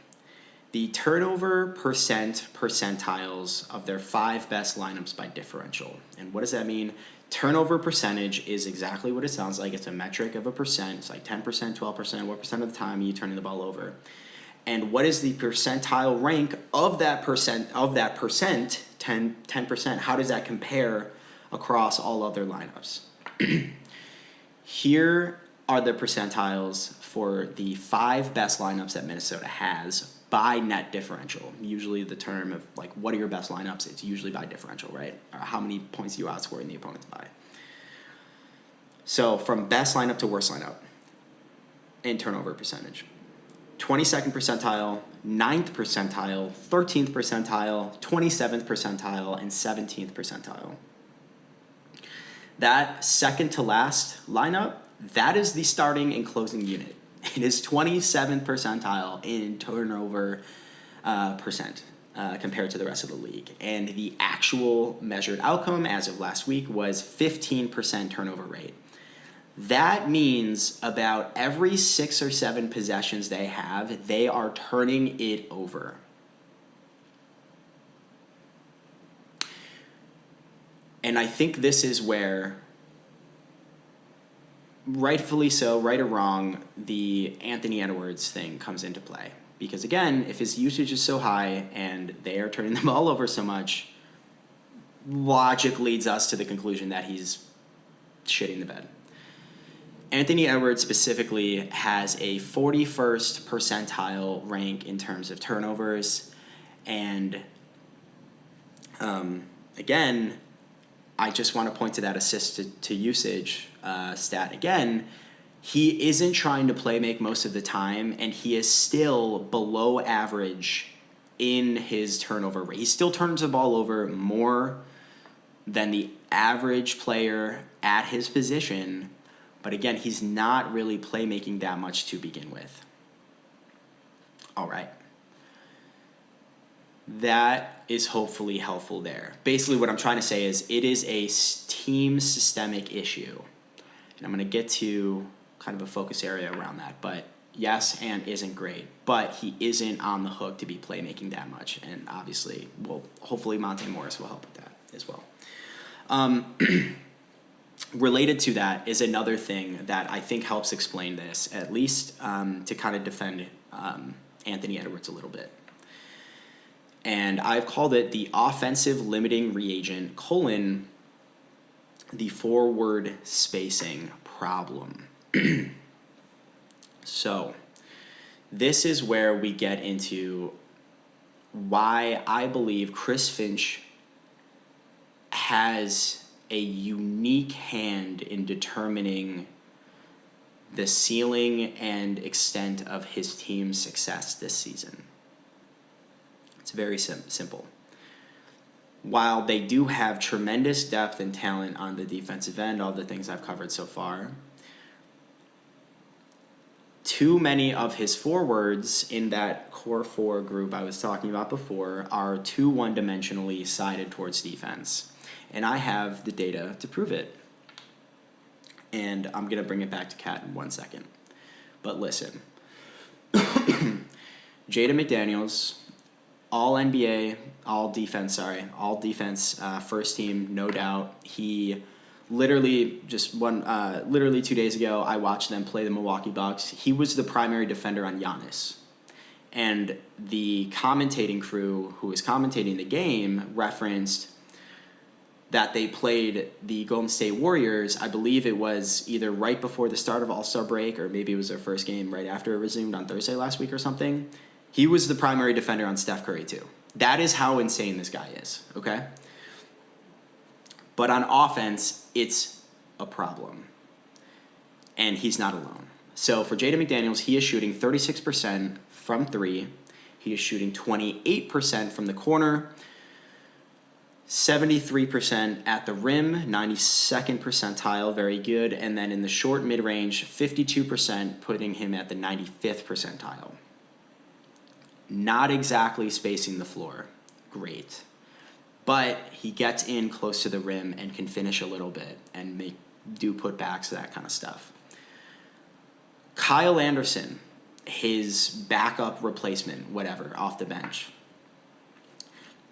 The turnover percentiles of their 5 best lineups by differential. And what does that mean? Turnover percentage is exactly what it sounds like. It's a metric of a percent. It's like 10%, 12%, what percent of the time are you turning the ball over? And what is the percentile rank of that percent, 10%? How does that compare across all other lineups? Here are the percentiles for the 5 best lineups that Minnesota has by net differential. Usually the term of, like, what are your best lineups? It's usually by differential, right? Or how many points you outscoring the opponents by. So from best lineup to worst lineup in turnover percentage. 22nd percentile, 9th percentile, 13th percentile, 27th percentile, and 17th percentile. That second to last lineup, that is the starting and closing unit. It is 27th percentile in turnover percent compared to the rest of the league. And the actual measured outcome as of last week was 15% turnover rate. That means about every 6 or 7 possessions they have, they are turning it over. And I think this is where, rightfully so, right or wrong, the Anthony Edwards thing comes into play. Because again, if his usage is so high and they are turning the ball over so much, logic leads us to the conclusion that he's shitting the bed. Anthony Edwards specifically has a 41st percentile rank in terms of turnovers. And again, I just want to point to that assist to usage stat again. He isn't trying to play make most of the time, and he is still below average in his turnover rate. He still turns the ball over more than the average player at his position, but again, he's not really playmaking that much to begin with. All right. That is hopefully helpful there. Basically, what I'm trying to say is it is a team systemic issue. And I'm going to get to kind of a focus area around that. But yes, Ant isn't great, but he isn't on the hook to be playmaking that much. And obviously, well, hopefully Monte Morris will help with that as well. Related to that is another thing that I think helps explain this, at least to kind of defend Anthony Edwards a little bit. And I've called it the offensive limiting reagent : the forward spacing problem. So this is where we get into why I believe Chris Finch has a unique hand in determining the ceiling and extent of his team's success this season. It's very simple. While they do have tremendous depth and talent on the defensive end, all the things I've covered so far, too many of his forwards in that core 4 group I was talking about before are too one-dimensionally sided towards defense. And I have the data to prove it. And I'm going to bring it back to Kat in 1 second. But listen. Jaden McDaniels, all defense, first team, no doubt. He literally 2 days ago, I watched them play the Milwaukee Bucks. He was the primary defender on Giannis. And the commentating crew who was commentating the game referenced that they played the Golden State Warriors. I believe it was either right before the start of All-Star break or maybe it was their first game right after it resumed on Thursday last week or something. He was the primary defender on Steph Curry too. That is how insane this guy is, okay? But on offense, it's a problem. And he's not alone. So for Jaden McDaniels, he is shooting 36% from three. He is shooting 28% from the corner, 73% at the rim, 92nd percentile, very good. And then in the short mid-range, 52%, putting him at the 95th percentile. Not exactly spacing the floor. Great. But he gets in close to the rim and can finish a little bit and do putbacks, that kind of stuff. Kyle Anderson, his backup replacement, whatever, off the bench.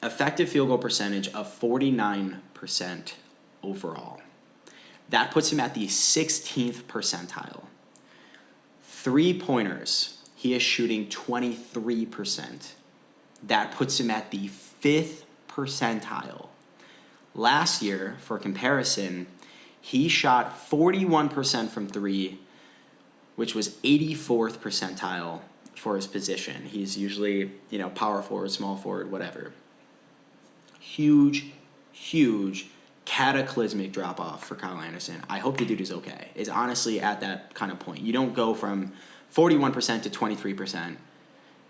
Effective field goal percentage of 49% overall. That puts him at the 16th percentile. 3-pointers, he is shooting 23%. That puts him at the 5th percentile. Last year, for comparison, he shot 41% from three, which was 84th percentile for his position. He's usually, power forward, small forward, whatever. Huge, cataclysmic drop-off for Kyle Anderson. I hope the dude is okay. It's honestly at that kind of point. You don't go from 41% to 23%.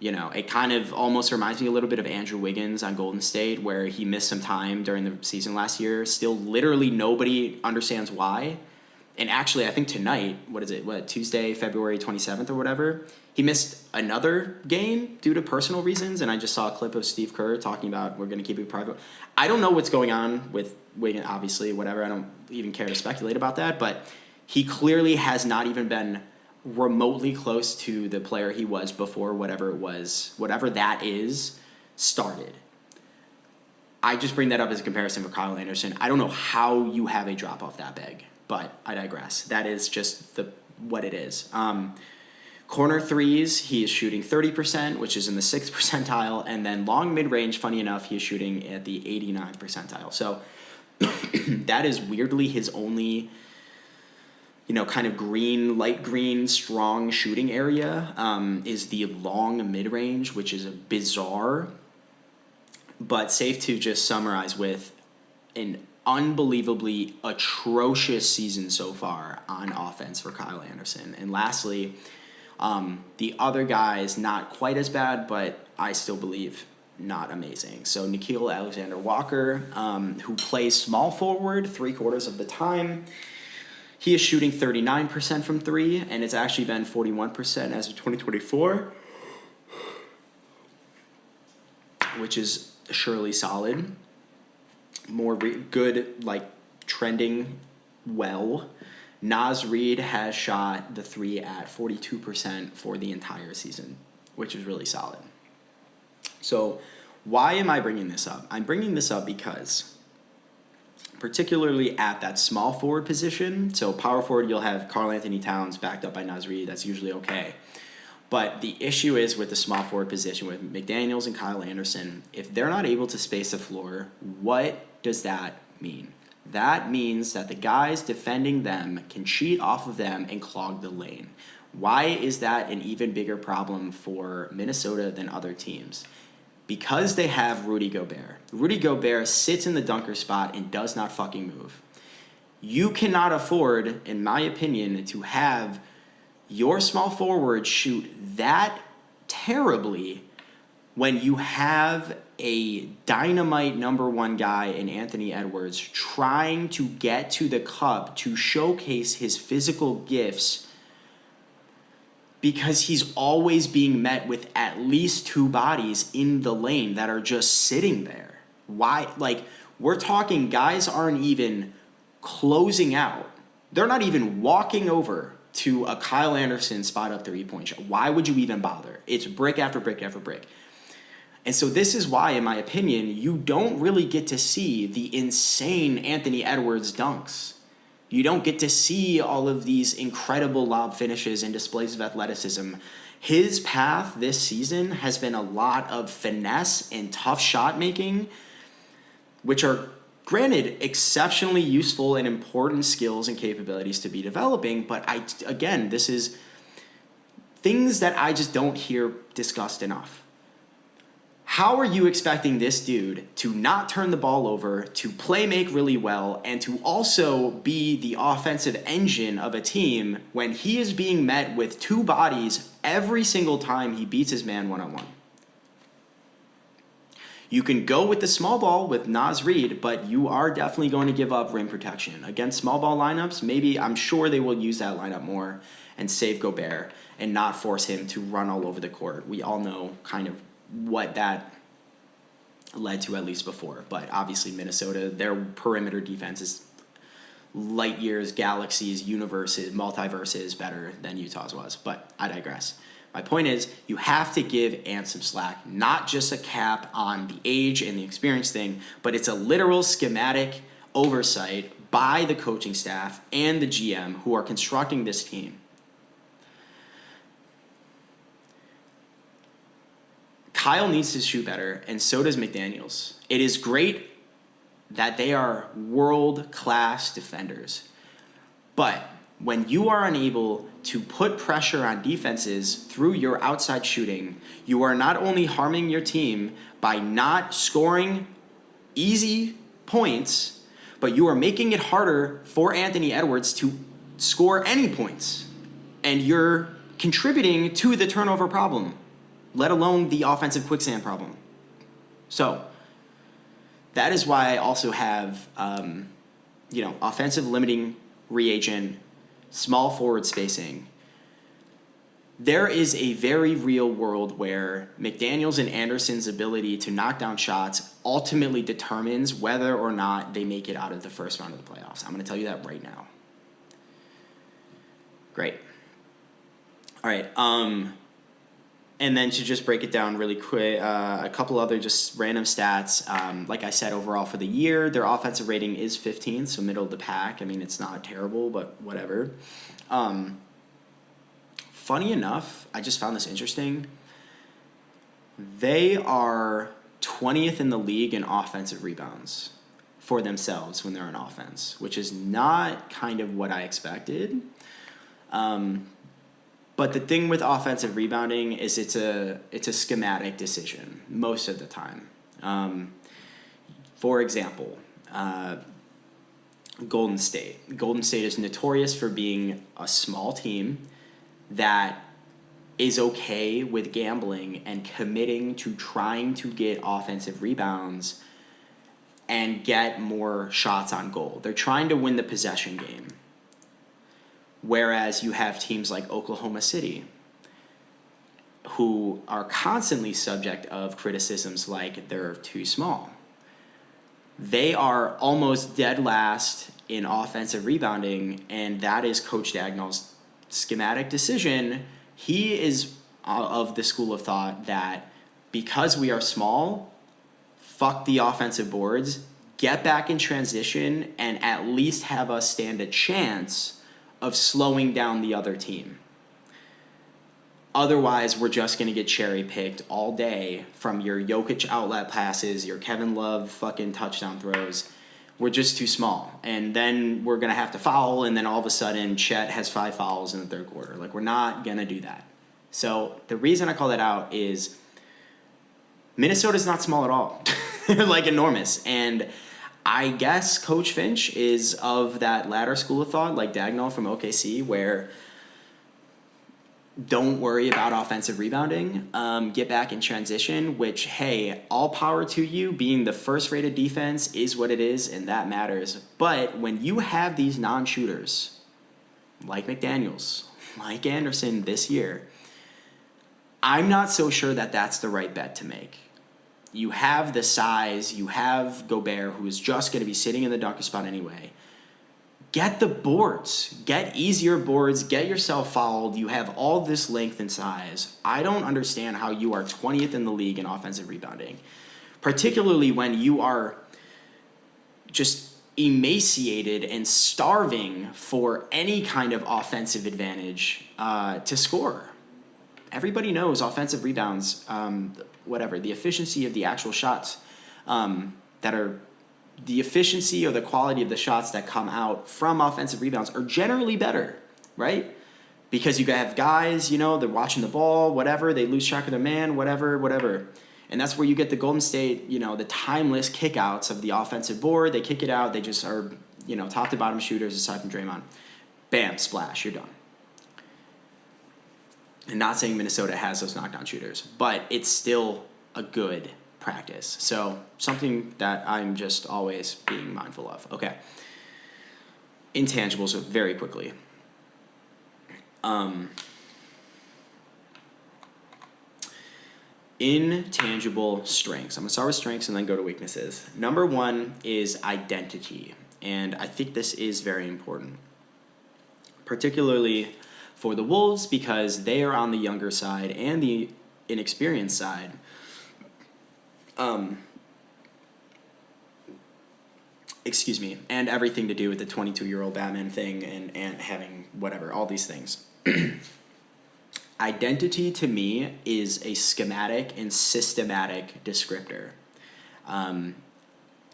It kind of almost reminds me a little bit of Andrew Wiggins on Golden State, where he missed some time during the season last year. Still, literally nobody understands why. And actually, I think tonight, Tuesday, February 27th or whatever, he missed another game due to personal reasons. And I just saw a clip of Steve Kerr talking about we're going to keep it private. I don't know what's going on with Wiggins, obviously, whatever. I don't even care to speculate about that. But he clearly has not even been remotely close to the player he was before whatever that is, started. I just bring that up as a comparison for Kyle Anderson. I don't know how you have a drop-off that big, but I digress. That is just what it is. Corner threes, he is shooting 30%, which is in the 6th percentile, and then long mid-range, funny enough, he is shooting at the 89th percentile. So that is weirdly his only kind of light green, strong shooting area, is the long mid-range, which is bizarre, but safe to just summarize with an unbelievably atrocious season so far on offense for Kyle Anderson. And lastly, the other guys, not quite as bad, but I still believe not amazing. So Nickeil Alexander-Walker, who plays small forward 3/4 of the time, he is shooting 39% from three, and it's actually been 41% as of 2024, which is surely solid. More good, trending well. Naz Reid has shot the three at 42% for the entire season, which is really solid. So why am I bringing this up? I'm bringing this up because particularly at that small forward position. So power forward, you'll have Karl-Anthony Towns backed up by Naz Reid. That's usually okay. But the issue is with the small forward position with McDaniels and Kyle Anderson, if they're not able to space the floor, what does that mean? That means that the guys defending them can cheat off of them and clog the lane. Why is that an even bigger problem for Minnesota than other teams? Because they have Rudy Gobert. Rudy Gobert sits in the dunker spot and does not fucking move. You cannot afford, in my opinion, to have your small forward shoot that terribly when you have a dynamite number one guy in Anthony Edwards trying to get to the cup to showcase his physical gifts, because he's always being met with at least two bodies in the lane that are just sitting there. Why? We're talking guys aren't even closing out. They're not even walking over to a Kyle Anderson spot up 3-point shot. Why would you even bother? It's brick after brick after brick. And so this is why, in my opinion, you don't really get to see the insane Anthony Edwards dunks. You don't get to see all of these incredible lob finishes and displays of athleticism. His path this season has been a lot of finesse and tough shot making, which are, granted, exceptionally useful and important skills and capabilities to be developing. But this is things that I just don't hear discussed enough. How are you expecting this dude to not turn the ball over, to play make really well, and to also be the offensive engine of a team when he is being met with two bodies every single time he beats his man one-on-one? You can go with the small ball with Naz Reid, but you are definitely going to give up rim protection. Against small ball lineups, I'm sure they will use that lineup more and save Gobert and not force him to run all over the court. We all know kind of what that led to, at least before. But obviously Minnesota, their perimeter defense is light years, galaxies, universes, multiverses better than Utah's was. But I digress. My point is, you have to give Ant some slack, not just a cap on the age and the experience thing, but it's a literal schematic oversight by the coaching staff and the GM who are constructing this team. Kyle needs to shoot better, and so does McDaniels. It is great that they are world-class defenders. But when you are unable to put pressure on defenses through your outside shooting, you are not only harming your team by not scoring easy points, but you are making it harder for Anthony Edwards to score any points. And you're contributing to the turnover problem, let alone the offensive quicksand problem. So that is why I also have, offensive limiting reagent, small forward spacing. There is a very real world where McDaniels and Anderson's ability to knock down shots ultimately determines whether or not they make it out of the first round of the playoffs. I'm going to tell you that right now. Great. All right. And then to just break it down really quick, a couple other just random stats. Like I said, overall for the year, their offensive rating is 15th, so middle of the pack. I mean, it's not terrible, but whatever. Funny enough, I just found this interesting. They are 20th in the league in offensive rebounds for themselves when they're on offense, which is not kind of what I expected. But the thing with offensive rebounding is it's a schematic decision most of the time. For example, Golden State. Golden State is notorious for being a small team that is okay with gambling and committing to trying to get offensive rebounds and get more shots on goal. They're trying to win the possession game. Whereas you have teams like Oklahoma City who are constantly subject of criticisms like they're too small. They are almost dead last in offensive rebounding, and that is Coach Dagnall's schematic decision. He is of the school of thought that because we are small, fuck the offensive boards, get back in transition, and at least have us stand a chance of slowing down the other team. Otherwise, we're just going to get cherry-picked all day from your Jokic outlet passes, your Kevin Love fucking touchdown throws. We're just too small. And then we're going to have to foul, and then all of a sudden, Chet has 5 fouls in the third quarter. Like, we're not going to do that. So the reason I call that out is Minnesota's not small at all. Like, enormous. And I guess Coach Finch is of that latter school of thought, like Dagnall from OKC, where don't worry about offensive rebounding, get back in transition, which, hey, all power to you. Being the first-rated defense is what it is, and that matters. But when you have these non-shooters, like McDaniels, like Anderson this year, I'm not so sure that that's the right bet to make. You have the size, you have Gobert, who is just going to be sitting in the dunker spot anyway. Get the boards. Get easier boards. Get yourself fouled. You have all this length and size. I don't understand how you are 20th in the league in offensive rebounding, particularly when you are just emaciated and starving for any kind of offensive advantage to score. Everybody knows offensive rebounds, the efficiency of the actual shots the efficiency or the quality of the shots that come out from offensive rebounds are generally better, right? Because you have guys, they're watching the ball, whatever, they lose track of their man, whatever. And that's where you get the Golden State, the timeless kickouts of the offensive board. They kick it out. They just are, top to bottom shooters aside from Draymond. Bam, splash, you're done. And not saying Minnesota has those knockdown shooters, but it's still a good practice. So something that I'm just always being mindful of. Okay. Intangibles very quickly. Intangible strengths. I'm going to start with strengths and then go to weaknesses. Number one is identity. And I think this is very important, particularly for the Wolves because they are on the younger side and the inexperienced side. And everything to do with the 22-year-old Batman thing and having whatever, all these things. Identity to me is a schematic and systematic descriptor.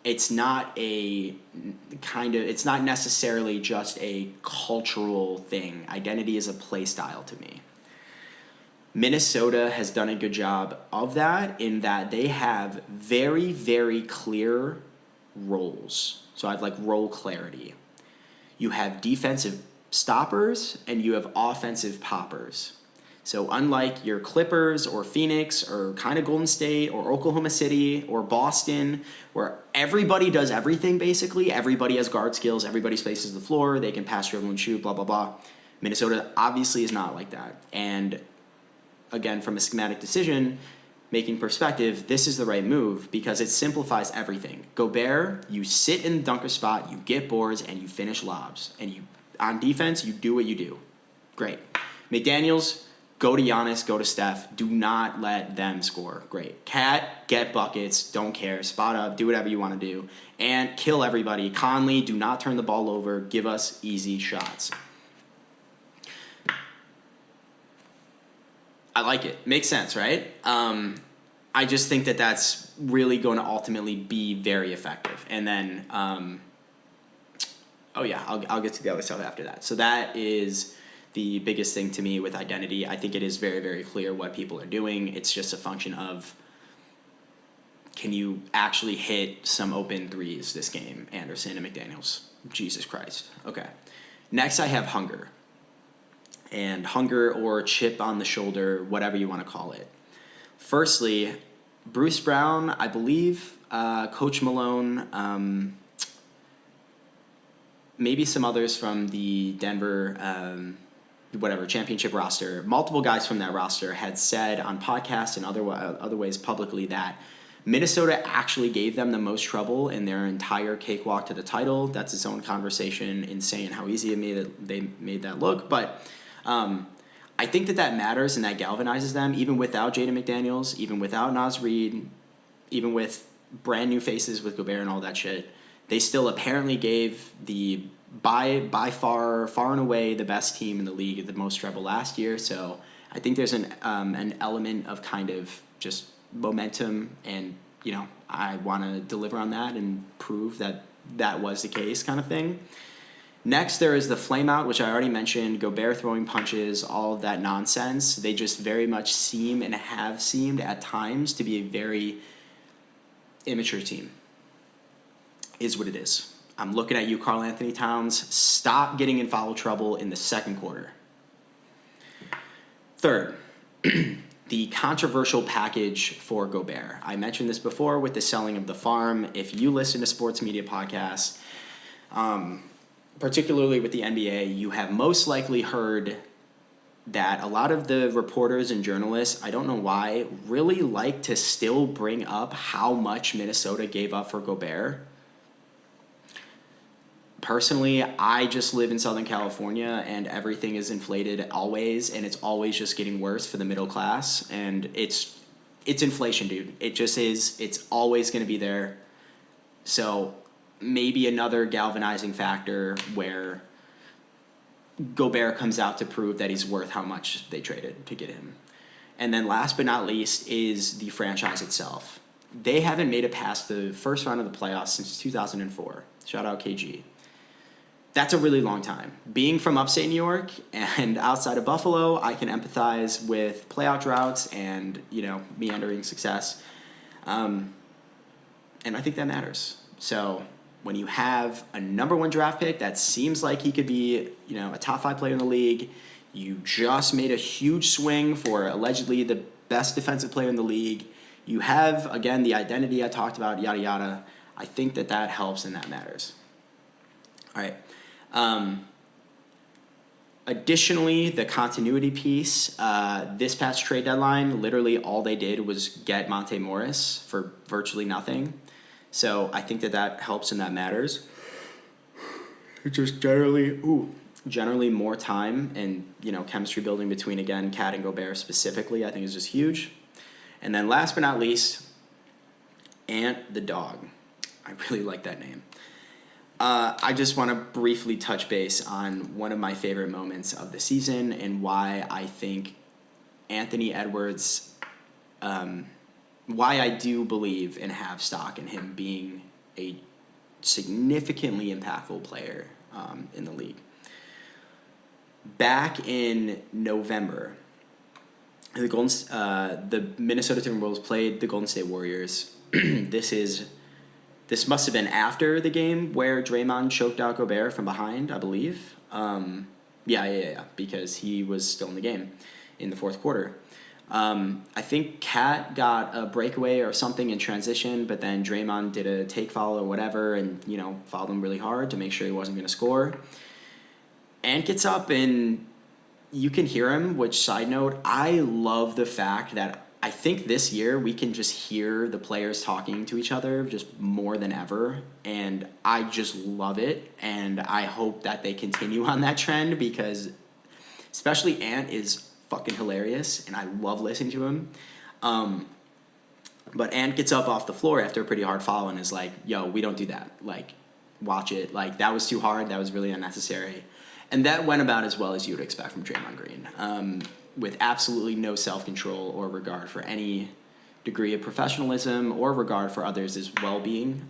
It's not it's not necessarily just a cultural thing. Identity is a play style to me. Minnesota has done a good job of that in that they have very, very clear roles. So I have role clarity. You have defensive stoppers and you have offensive poppers. So unlike your Clippers or Phoenix or kind of Golden State or Oklahoma City or Boston, where everybody does everything basically, everybody has guard skills, everybody spaces the floor, they can pass, dribble, and shoot, blah, blah, blah. Minnesota obviously is not like that. And again, from a schematic decision making perspective, this is the right move because it simplifies everything. Gobert, you sit in the dunker spot, you get boards, and you finish lobs. And you on defense, you do what you do. Great. McDaniels, go to Giannis, go to Steph. Do not let them score. Great. Cat, get buckets, don't care. Spot up, do whatever you want to do. And kill everybody. Conley, do not turn the ball over. Give us easy shots. I like it. Makes sense, right? I just think that that's really going to ultimately be very effective. And then, I'll get to the other stuff after that. So that is the biggest thing to me with identity. I think it is very, very clear what people are doing. It's just a function of, can you actually hit some open threes this game, Anderson and McDaniels? Jesus Christ. Okay. Next, I have hunger. And hunger or chip on the shoulder, whatever you want to call it. Firstly, Bruce Brown, I believe, Coach Malone, maybe some others from the Denver, championship roster. Multiple guys from that roster had said on podcasts and other ways publicly that Minnesota actually gave them the most trouble in their entire cakewalk to the title. That's its own conversation, insane how easy they made that look. But I think that matters and that galvanizes them, even without Jaden McDaniels, even without Naz Reid, even with brand new faces with Gobert and all that shit. They still apparently gave the by far and away the best team in the league the most trouble last year. So I think there's an element of kind of just momentum, and I want to deliver on that and prove that was the case, kind of thing. Next, there is the flame out, which I already mentioned, Gobert throwing punches, all of that nonsense. They just very much seem and have seemed at times to be a very immature team, is what it is. I'm looking at you, Karl-Anthony Towns. Stop getting in foul trouble in the second quarter. Third, the controversial package for Gobert. I mentioned this before with the selling of the farm. If you listen to sports media podcasts, particularly with the NBA, you have most likely heard that a lot of the reporters and journalists, I don't know why, really like to still bring up how much Minnesota gave up for Gobert. Personally, I just live in Southern California, and everything is inflated always, and it's always just getting worse for the middle class, and it's inflation, dude. It just is. It's always going to be there. So maybe another galvanizing factor where Gobert comes out to prove that he's worth how much they traded to get him. And then last but not least is the franchise itself. They haven't made it past the first round of the playoffs since 2004. Shout out KG. That's a really long time. Being from upstate New York and outside of Buffalo, I can empathize with playoff droughts and, meandering success. And I think that matters. So when you have a number 1 draft pick that seems like he could be, a top 5 player in the league, you just made a huge swing for allegedly the best defensive player in the league. You have, again, the identity I talked about, yada, yada. I think that helps and that matters. All right. Additionally, the continuity piece, this past trade deadline, literally all they did was get Monte Morris for virtually nothing. So I think that helps and that matters. It's just generally more time and, chemistry building between, again, Cat and Gobert specifically, I think is just huge. And then last but not least, Ant the dog. I really like that name. I just want to briefly touch base on one of my favorite moments of the season and why I think Anthony Edwards, why I do believe and have stock in him being a significantly impactful player in the league. Back in November, the Minnesota Timberwolves played the Golden State Warriors. This must have been after the game where Draymond choked out Gobert from behind, I believe. Yeah, because he was still in the game in the fourth quarter. I think Cat got a breakaway or something in transition, but then Draymond did a take foul or whatever and, fouled him really hard to make sure he wasn't going to score. Ant gets up and you can hear him, which, side note, I love the fact that I think this year we can just hear the players talking to each other just more than ever, and I just love it, and I hope that they continue on that trend because especially Ant is fucking hilarious, and I love listening to him. But Ant gets up off the floor after a pretty hard foul and is like, yo, we don't do that. Like, watch it. Like, that was too hard. That was really unnecessary. And that went about as well as you would expect from Draymond Green. With absolutely no self-control or regard for any degree of professionalism or regard for others' well-being.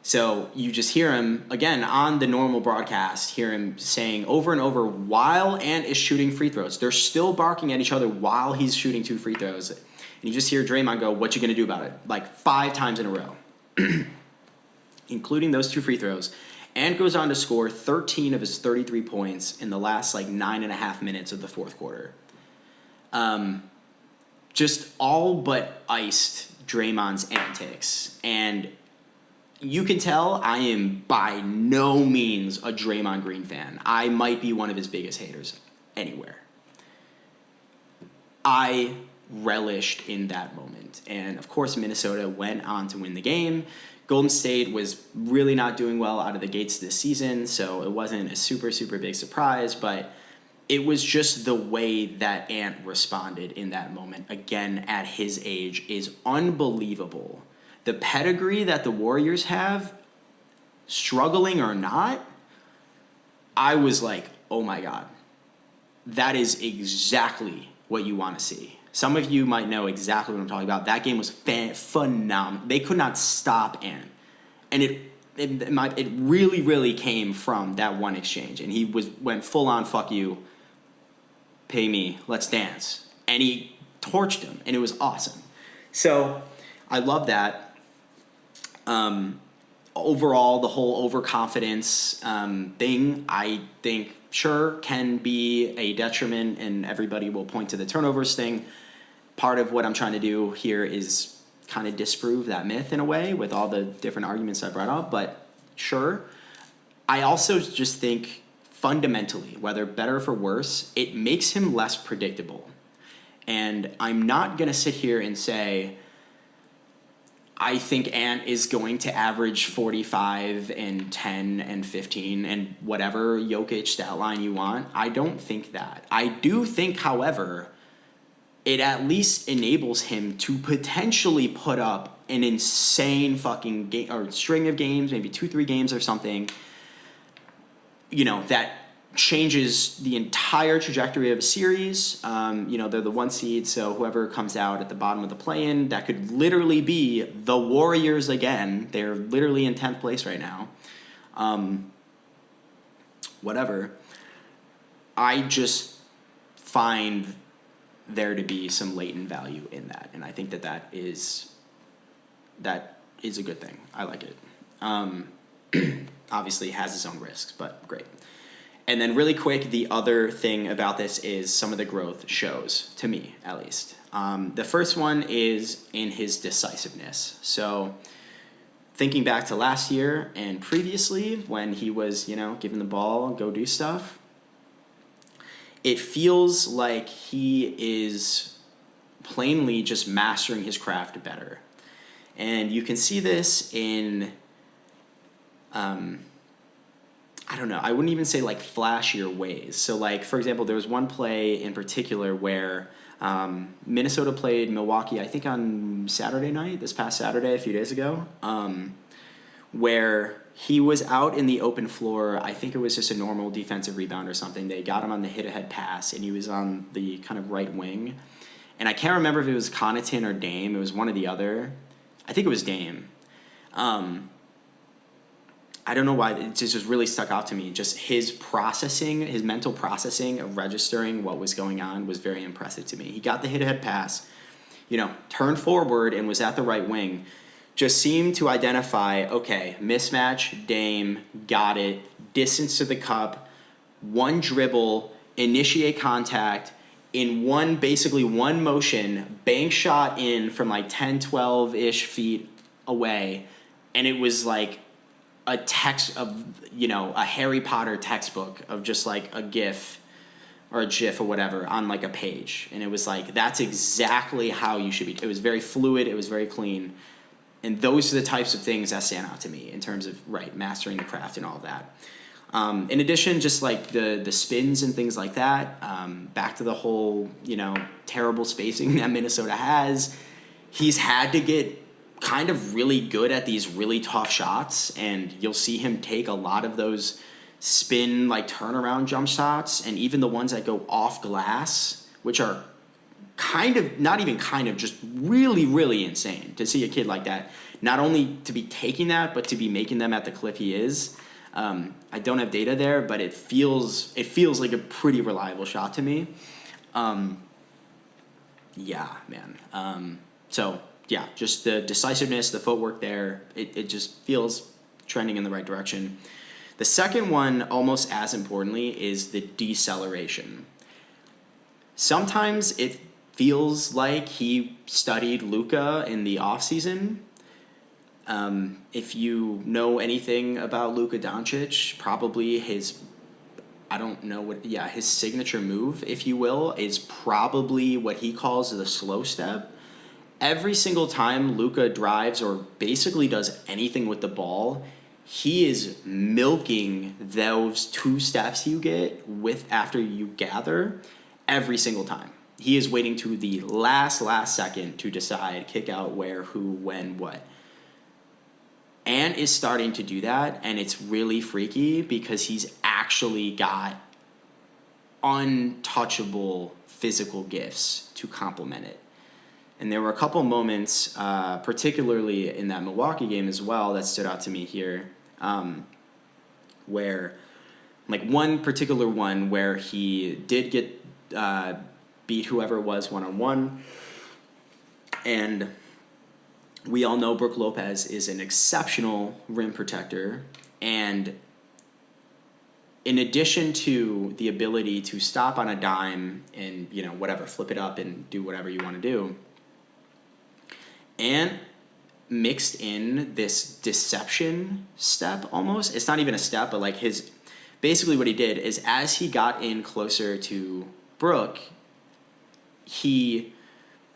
So you just hear him, again, on the normal broadcast, hear him saying over and over while Ant is shooting free throws. They're still barking at each other while he's shooting 2 free throws. And you just hear Draymond go, what you going to do about it? Like 5 times in a row, including those 2 free throws. Ant goes on to score 13 of his 33 points in the last 9.5 minutes of the fourth quarter. Just all but iced Draymond's antics. And you can tell I am by no means a Draymond Green fan. I might be one of his biggest haters anywhere. I relished in that moment. And, of course, Minnesota went on to win the game. Golden State was really not doing well out of the gates this season, so it wasn't a super, super big surprise, but it was just the way that Ant responded in that moment, again, at his age, is unbelievable. The pedigree that the Warriors have, struggling or not, I was like, oh my God, that is exactly what you want to see. Some of you might know exactly what I'm talking about. That game was phenomenal. They could not stop Ant. And it really, really came from that one exchange. And he went full on, fuck you, pay me, let's dance. And he torched him, and it was awesome. So I love that. Overall, the whole overconfidence thing, I think, sure, can be a detriment, and everybody will point to the turnovers thing. Part of what I'm trying to do here is kind of disprove that myth in a way with all the different arguments I brought up, but sure. I also just think fundamentally, whether better or for worse, it makes him less predictable. And I'm not going to sit here and say, I think Ant is going to average 45 and 10 and 15 and whatever Jokic stat line you want. I don't think that. I do think, however, it at least enables him to potentially put up an insane fucking game or string of games, maybe 2-3 games or something, that changes the entire trajectory of a series. They're the 1 seed, so whoever comes out at the bottom of the play-in, that could literally be the Warriors again. They're literally in 10th place right now. Whatever. I just find there to be some latent value in that, and I think that is a good thing. I like it. Obviously, it has its own risks, but great. And then really quick, the other thing about this is some of the growth shows, to me at least. The first one is in his decisiveness. So thinking back to last year and previously when he was, given the ball, go do stuff, it feels like he is plainly just mastering his craft better. And you can see this in, I don't know, I wouldn't even say like flashier ways. So like, for example, there was one play in particular where Minnesota played Milwaukee, I think on Saturday night, this past Saturday, a few days ago, where he was out in the open floor. I think it was just a normal defensive rebound or something. They got him on the hit-ahead pass, and he was on the kind of right wing. And I can't remember if it was Connaughton or Dame. It was one or the other. I think it was Dame. I don't know why, it just really stuck out to me. Just his processing, his mental processing of registering what was going on was very impressive to me. He got the hit-ahead pass, turned forward and was at the right wing. Just seemed to identify, okay, mismatch, Dame, got it, distance to the cup, one dribble, initiate contact, in basically one motion, bank shot in from like 10, 12-ish feet away, and it was like a text of, a Harry Potter textbook of just like a GIF or a GIF or whatever on like a page. And it was like, that's exactly how you should be. It was very fluid. It was very clean. And those are the types of things that stand out to me in terms of, mastering the craft and all of that. In addition, just like the spins and things like that, back to the whole, terrible spacing that Minnesota has, he's had to get kind of really good at these really tough shots, and you'll see him take a lot of those spin, like turnaround jump shots, and even the ones that go off glass, which are just really, really insane to see a kid like that, not only to be taking that, but to be making them at the clip he is. I don't have data there, but it feels like a pretty reliable shot to me. Yeah, man. Yeah, just the decisiveness, the footwork there, it just feels trending in the right direction. The second one, almost as importantly, is the deceleration. Sometimes it feels like he studied Luka in the offseason. If you know anything about Luka Doncic, probably his signature move, if you will, is probably what he calls the slow step. Every single time Luka drives or basically does anything with the ball, he is milking those 2 steps you get after you gather every single time. He is waiting to the last second to decide, kick out, where, who, when, what. And is starting to do that, and it's really freaky because he's actually got untouchable physical gifts to complement it. And there were a couple moments, particularly in that Milwaukee game as well, that stood out to me here, where, like one particular one where he did get beat whoever it was one-on-one, and we all know Brook Lopez is an exceptional rim protector, and in addition to the ability to stop on a dime and, flip it up and do whatever you want to do, and mixed in this deception step almost. It's not even a step, but like basically what he did is as he got in closer to Brook, he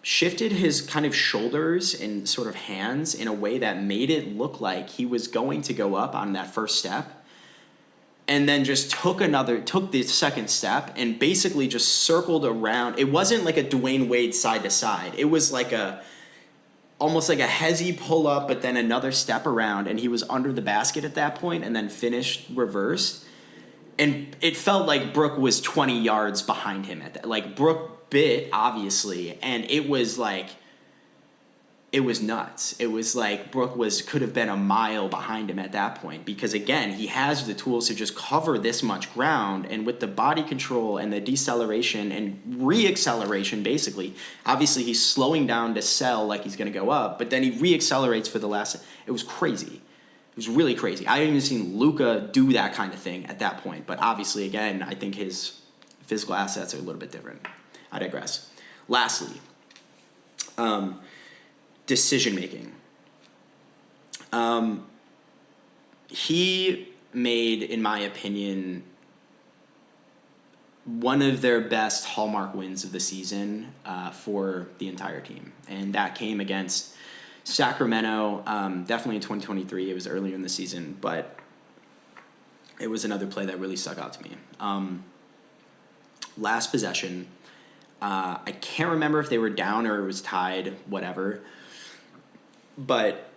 shifted his kind of shoulders and sort of hands in a way that made it look like he was going to go up on that first step. and then just took the second step and basically just circled around. It wasn't like a Dwayne Wade side to side. It was like almost like a hezzy pull up, but then another step around, and he was under the basket at that point, and then finished reversed. And it felt like Brook was 20 yards behind him at that. Like, Brook bit, obviously, and it was like, it was nuts. It was like Brook could have been a mile behind him at that point, because again, he has the tools to just cover this much ground, and with the body control and the deceleration and reacceleration, basically, obviously he's slowing down to sell like he's going to go up, but then he reaccelerates for the last. It was crazy. It was really crazy. I haven't even seen Luka do that kind of thing at that point, but obviously, again, I think his physical assets are a little bit different. I digress. Lastly, decision making. He made, in my opinion, one of their best hallmark wins of the season for the entire team, and that came against Sacramento. Definitely in 2023. It was earlier in the season, but it was another play that really stuck out to me. Last possession. I can't remember if they were down or it was tied, whatever. But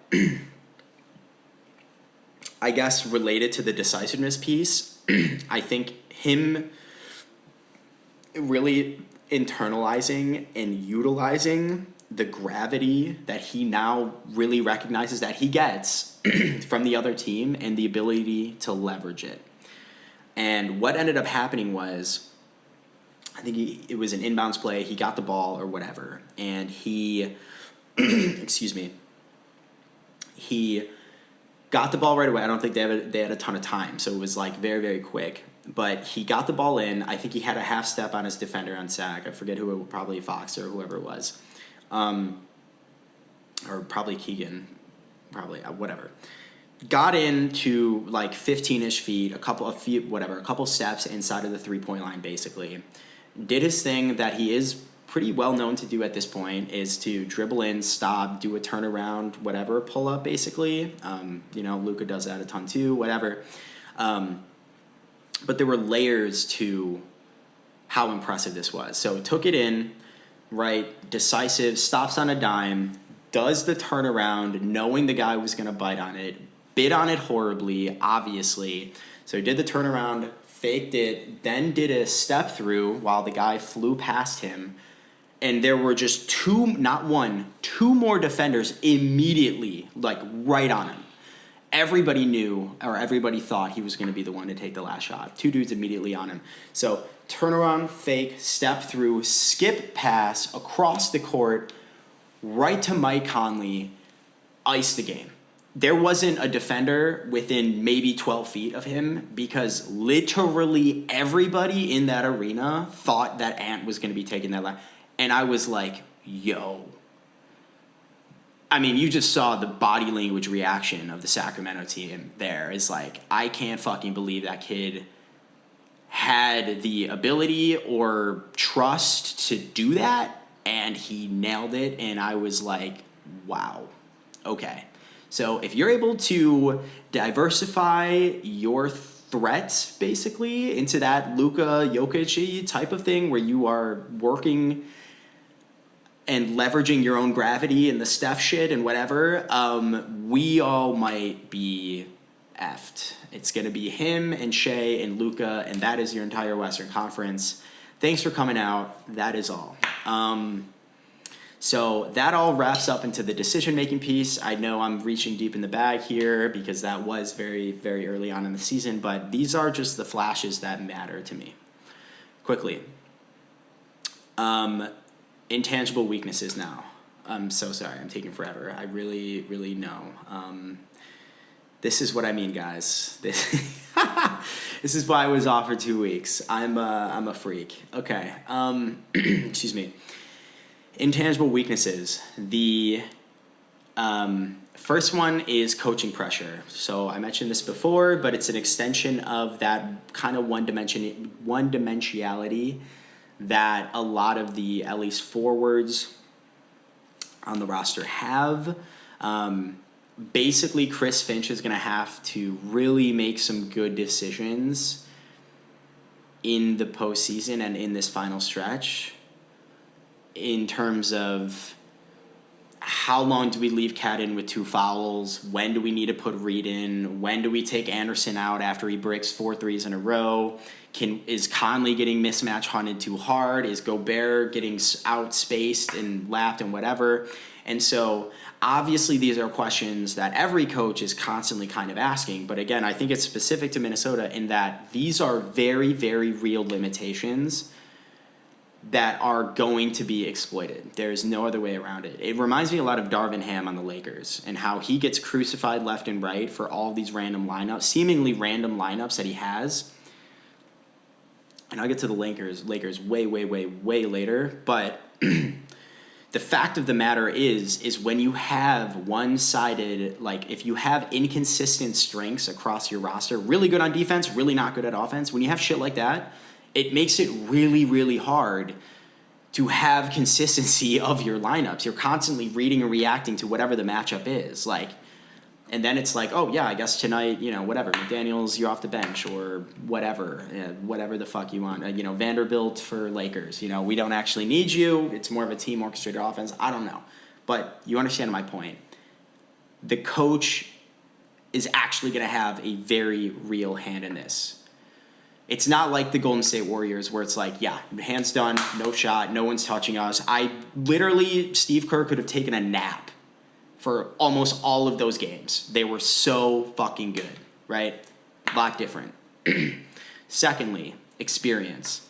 I guess related to the decisiveness piece, I think him really internalizing and utilizing the gravity that he now really recognizes that he gets from the other team and the ability to leverage it. And what ended up happening was, I think it was an inbounds play. He got the ball or whatever, and he, excuse me, he got the ball right away. I don't think they had a ton of time, so it was like very, very quick. But he got the ball in. I think he had a half step on his defender on sack. I forget who it was, probably Fox or whoever it was. Or probably Keegan, whatever. Got into like 15-ish feet, a couple steps inside of the 3-point line, basically. Did his thing that he is pretty well known to do at this point, is to dribble in, stop, do a turnaround, whatever, pull up, basically. Luka does that a ton too, whatever. But there were layers to how impressive this was. So took it in, right, decisive, stops on a dime, does the turnaround, knowing the guy was going to bite on it, bit on it horribly, obviously. So he did the turnaround, faked it, then did a step through while the guy flew past him. And there were just two more defenders immediately, like right on him. Everybody knew, or everybody thought he was going to be the one to take the last shot. Two dudes immediately on him. So turnaround, fake, step through, skip pass across the court, right to Mike Conley, ice the game. There wasn't a defender within maybe 12 feet of him, because literally everybody in that arena thought that Ant was going to be taking that last. And I was like, yo. I mean, you just saw the body language reaction of the Sacramento team there. It's like, I can't fucking believe that kid had the ability or trust to do that, and he nailed it. And I was like, wow, okay. So if you're able to diversify your threats, basically, into that Luka Jokic type of thing where you are working and leveraging your own gravity and the Steph shit and whatever, we all might be effed. It's going to be him and Shea and Luka, and that is your entire Western Conference. Thanks for coming out. That is all. So that all wraps up into the decision-making piece. I know I'm reaching deep in the bag here because that was very, very early on in the season, but these are just the flashes that matter to me. Quickly. Intangible weaknesses now. I'm so sorry. I'm taking forever. I really, really know. This is what I mean, guys. This is why I was off for 2 weeks. I'm a freak. Okay. Excuse me. Intangible weaknesses. The first one is coaching pressure. So I mentioned this before, but it's an extension of that kind of one-dimensionality that a lot of the, at least forwards on the roster have. basically Chris Finch is going to have to really make some good decisions in the postseason and in this final stretch in terms of how long do we leave Cat in with 2 fouls? When do we need to put Reed in? When do we take Anderson out after he breaks 4 threes in a row? Is Conley getting mismatch hunted too hard? Is Gobert getting outspaced and lapped and whatever? And so obviously these are questions that every coach is constantly kind of asking. But again, I think it's specific to Minnesota in that these are very, very real limitations that are going to be exploited. There's no other way around it. It reminds me a lot of Darvin Ham on the Lakers and how he gets crucified left and right for all these random lineups, seemingly random lineups that he has. And I'll get to the Lakers way, way, way, way later. But the fact of the matter is when you have one-sided, like if you have inconsistent strengths across your roster, really good on defense, really not good at offense, when you have shit like that, it makes it really, really hard to have consistency of your lineups. You're constantly reading and reacting to whatever the matchup is. And then it's like, oh, yeah, I guess tonight, whatever. McDaniels, you're off the bench or whatever. Whatever the fuck you want. Vanderbilt for Lakers. We don't actually need you. It's more of a team orchestrated offense. I don't know. But you understand my point. The coach is actually going to have a very real hand in this. It's not like the Golden State Warriors where it's like, yeah, hands done, no shot, no one's touching us. Steve Kerr could have taken a nap for almost all of those games. They were so fucking good, right? A lot different. Secondly, experience.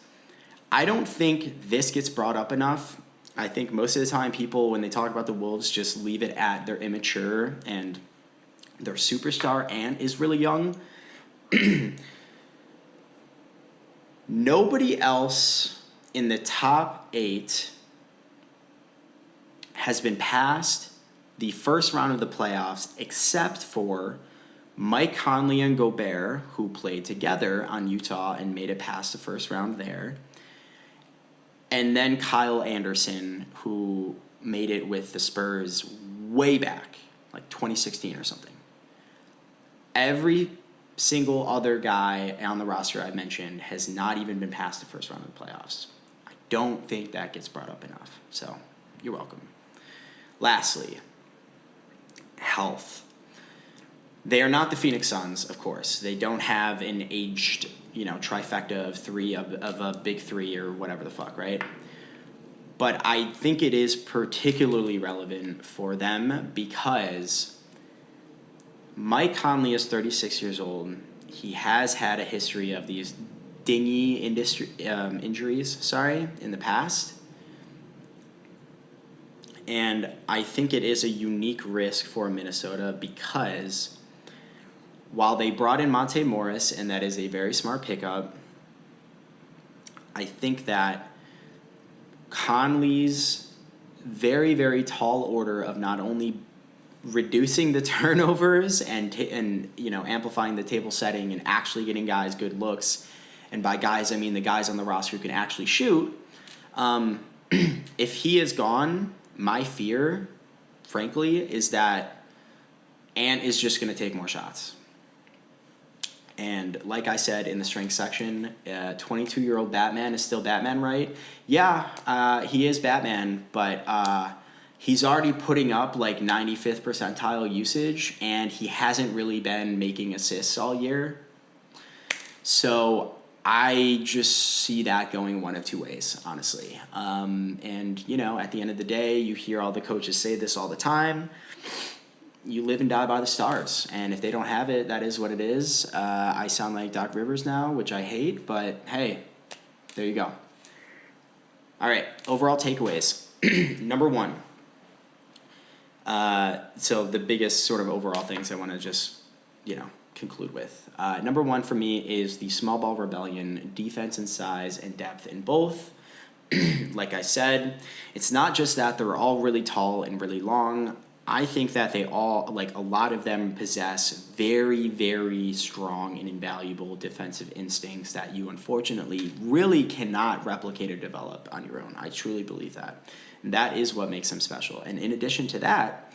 I don't think this gets brought up enough. I think most of the time people, when they talk about the Wolves, just leave it at they're immature and their superstar Ant is really young. Nobody else in the top 8 has been past the first round of the playoffs except for Mike Conley and Gobert, who played together on Utah and made it past the first round there. And then Kyle Anderson, who made it with the Spurs way back, like 2016 or something. Every single other guy on the roster I mentioned has not even been past the first round of the playoffs. I don't think that gets brought up enough. So, you're welcome. Lastly, health. They are not the Phoenix Suns, of course. They don't have an aged, trifecta of a big 3 or whatever the fuck, right? But I think it is particularly relevant for them because Mike Conley is 36 years old. He has had a history of these dingy injuries, in the past. And I think it is a unique risk for Minnesota because while they brought in Monte Morris, and that is a very smart pickup, I think that Conley's very, very tall order of not only reducing the turnovers and amplifying the table setting and actually getting guys good looks, and by guys I mean the guys on the roster who can actually shoot. If he is gone, my fear, frankly, is that Ant is just going to take more shots. And like I said in the strength section, 22-year-old Batman is still Batman, right? Yeah, he is Batman, but he's already putting up like 95th percentile usage, and he hasn't really been making assists all year. So I just see that going one of two ways, honestly. And, at the end of the day, you hear all the coaches say this all the time. You live and die by the stars. And if they don't have it, that is what it is. I sound like Doc Rivers now, which I hate, but hey, there you go. All right, overall takeaways. Number 1. So the biggest sort of overall things I want to just, conclude with. Number 1 for me is the small ball rebellion, defense and size and depth in both. Like I said, it's not just that they're all really tall and really long. I think that they all, a lot of them possess very, very strong and invaluable defensive instincts that you unfortunately really cannot replicate or develop on your own. I truly believe that. And that is what makes them special. And in addition to that,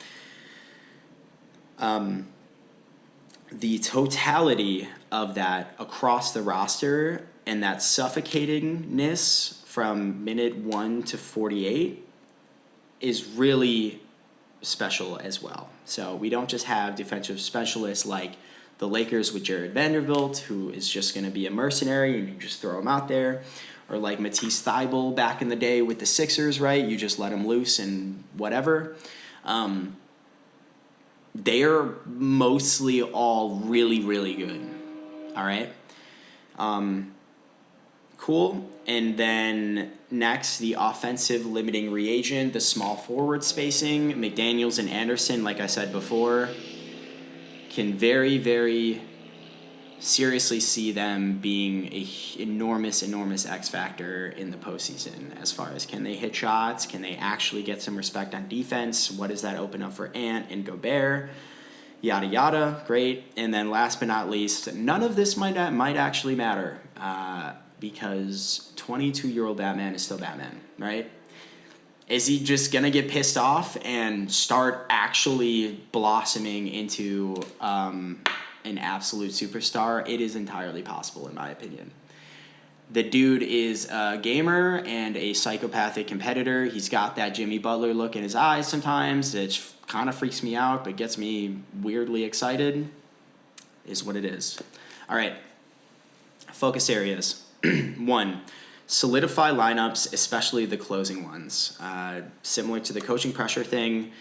The totality of that across the roster and that suffocatingness from minute 1 to 48 is really special as well. So we don't just have defensive specialists like the Lakers with Jared Vanderbilt, who is just going to be a mercenary and you just throw him out there, or like Matisse Thybulle back in the day with the Sixers, right? You just let him loose and whatever. They're mostly all really, really good. All right? Cool. And then next, the offensive limiting reagent, the small forward spacing. McDaniels and Anderson, like I said before, can very, very seriously see them being a enormous X factor in the postseason as far as can they hit shots, can they actually get some respect on defense, what does that open up for Ant and Gobert, yada yada, great. And then last but not least, none of this might actually matter because 22-year-old Batman is still Batman, right? Is he just going to get pissed off and start actually blossoming into an absolute superstar? It is entirely possible, in my opinion. The dude is a gamer and a psychopathic competitor. He's got that Jimmy Butler look in his eyes sometimes. It kind of freaks me out, but gets me weirdly excited. Is what it is. All right. Focus areas. 1. Solidify lineups, especially the closing ones. Similar to the coaching pressure thing,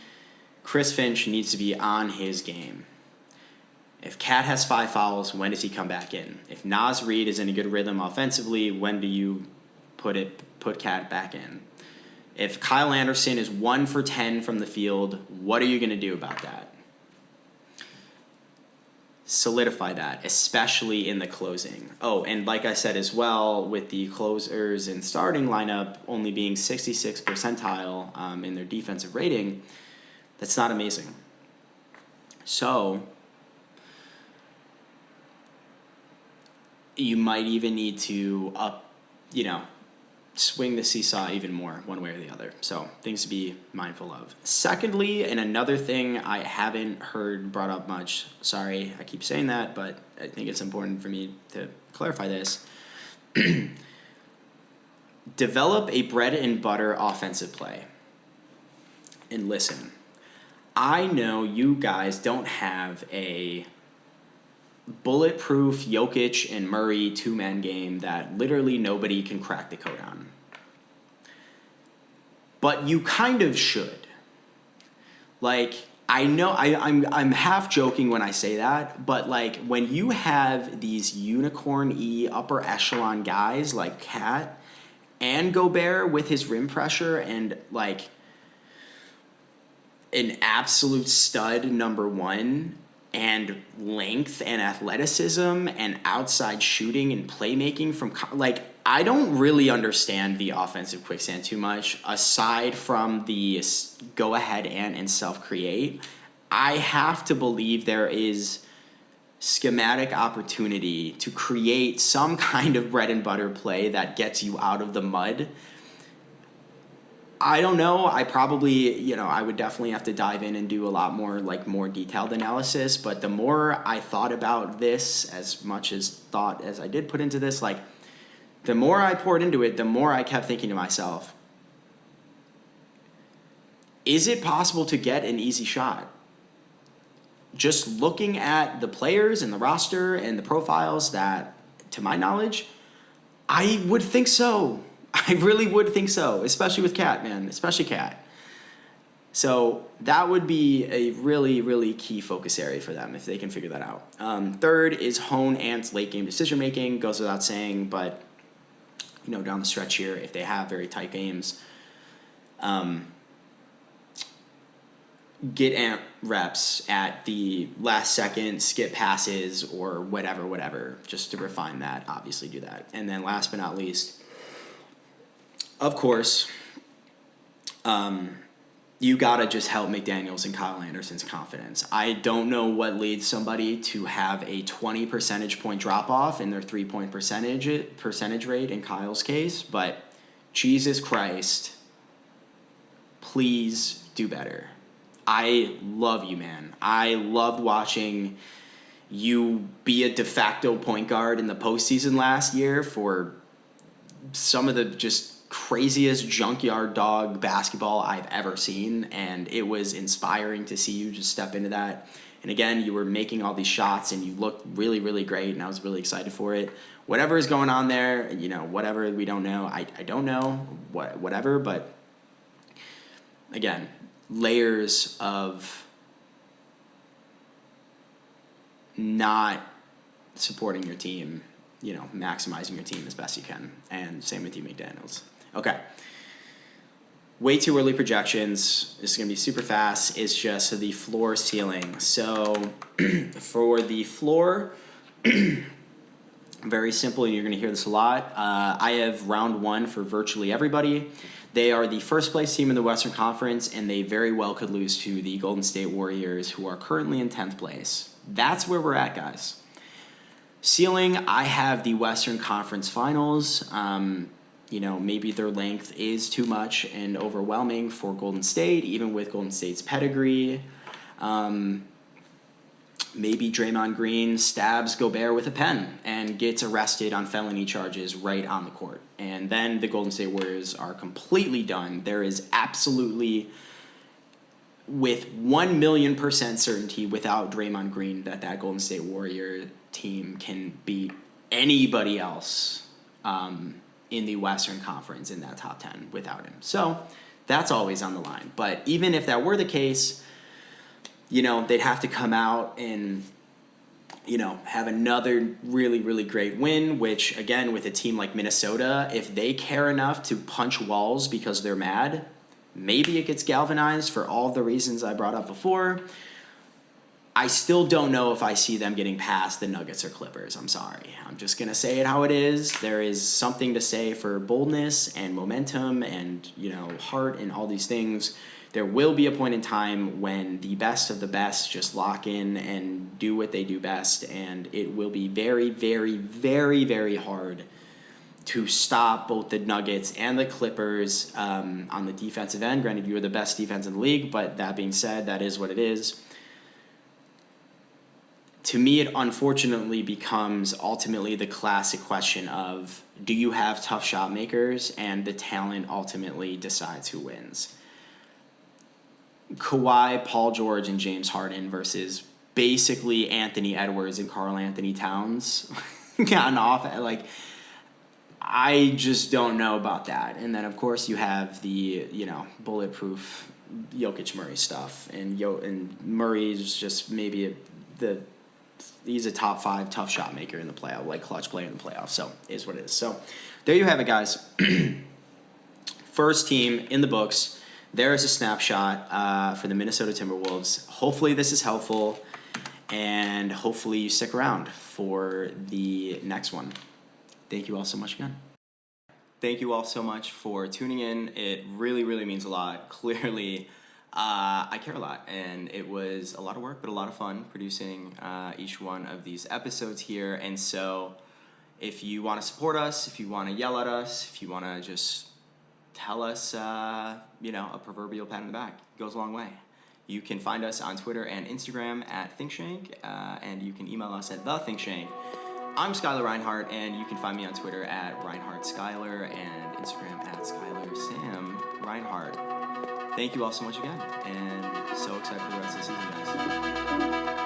Chris Finch needs to be on his game. If Cat has 5 fouls, when does he come back in? If Naz Reid is in a good rhythm offensively, when do you put Cat back in? If Kyle Anderson is 1 for 10 from the field, what are you going to do about that? Solidify that, especially in the closing. Oh, and like I said as well, with the closers and starting lineup only being 66th percentile in their defensive rating, that's not amazing. So you might even need to swing the seesaw even more one way or the other. So things to be mindful of. Secondly, and another thing I haven't heard brought up much, sorry, I keep saying that, but I think it's important for me to clarify this. Develop a bread and butter offensive play. And listen, I know you guys don't have a bulletproof Jokic and Murray two-man game that literally nobody can crack the code on. But you kind of should. Like, I know I'm half joking when I say that, but like when you have these unicorn-y upper echelon guys like Cat and Gobert with his rim pressure and like an absolute stud number 1 and length and athleticism and outside shooting and playmaking from like I don't really understand the offensive quicksand too much aside from the go ahead and self-create. I have to believe there is schematic opportunity to create some kind of bread and butter play that gets you out of the mud. I don't know. I probably, I would definitely have to dive in and do a lot more, more detailed analysis. But the more I thought about this, as much as thought as I did put into this, the more I poured into it, the more I kept thinking to myself, is it possible to get an easy shot? Just looking at the players and the roster and the profiles that, to my knowledge, I would think so. I really would think so, especially with Cat, man, especially Cat. So that would be a really, really key focus area for them if they can figure that out. Third is hone Ant's late game decision making. Goes without saying, but down the stretch here, if they have very tight games, get Ant reps at the last second, skip passes or whatever, just to refine that. Obviously, do that. And then last but not least, of course, you gotta just help McDaniels and Kyle Anderson's confidence. I don't know what leads somebody to have a 20 percentage point drop off in their 3-point percentage rate in Kyle's case, but Jesus Christ, please do better. I love you, man. I loved watching you be a de facto point guard in the postseason last year for some of the just craziest junkyard dog basketball I've ever seen, and it was inspiring to see you just step into that. And again, you were making all these shots, and you looked really, really great, and I was really excited for it. Whatever is going on there, whatever, we don't know. I don't know, whatever, but again, layers of not supporting your team, maximizing your team as best you can. And same with you, McDaniels. Okay. Way too early projections. This is going to be super fast. It's just the floor ceiling. So for the floor, very simple, and you're going to hear this a lot. I have round one for virtually everybody. They are the first place team in the Western Conference, and they very well could lose to the Golden State Warriors, who are currently in 10th place. That's where we're at, guys. Ceiling, I have the Western Conference Finals. Maybe their length is too much and overwhelming for Golden State, even with Golden State's pedigree. Maybe Draymond Green stabs Gobert with a pen and gets arrested on felony charges right on the court. And then the Golden State Warriors are completely done. There is absolutely, with 1,000,000% certainty, without Draymond Green, that Golden State Warrior team can beat anybody else in the Western Conference in that top 10 without him. So that's always on the line. But even if that were the case, they'd have to come out and, have another really, really great win, which, again, with a team like Minnesota, if they care enough to punch walls because they're mad, maybe it gets galvanized for all the reasons I brought up before. I still don't know if I see them getting past the Nuggets or Clippers. I'm sorry. I'm just going to say it how it is. There is something to say for boldness and momentum and, heart and all these things. There will be a point in time when the best of the best just lock in and do what they do best, and it will be very, very, very, very hard to stop both the Nuggets and the Clippers on the defensive end. Granted, you are the best defense in the league, but that being said, that is what it is. To me, it unfortunately becomes ultimately the classic question of, do you have tough shot makers? And the talent ultimately decides who wins. Kawhi, Paul George, and James Harden versus basically Anthony Edwards and Karl-Anthony Towns gotten off. I just don't know about that. And then, of course, you have the, bulletproof Jokic Murray stuff. And Murray is just maybe he's a top 5 tough shot maker in the playoff, like clutch player in the playoffs. So it is what it is. So there you have it, guys. First team in the books. There is a snapshot for the Minnesota Timberwolves. Hopefully this is helpful, and hopefully you stick around for the next one. Thank you all so much again. Thank you all so much for tuning in. It really, really means a lot. Clearly, I care a lot, and it was a lot of work, but a lot of fun producing each one of these episodes here. And so if you want to support us, if you want to yell at us, if you want to just tell us, a proverbial pat on the back, it goes a long way. You can find us on Twitter and Instagram at ThinkShank, and you can email us at TheThinkShank. I'm Skyler Reinhardt, and you can find me on Twitter at ReinhardtSkyler and Instagram at SkylerSamReinhardt. Thank you all so much again, and so excited for the rest of the season, guys.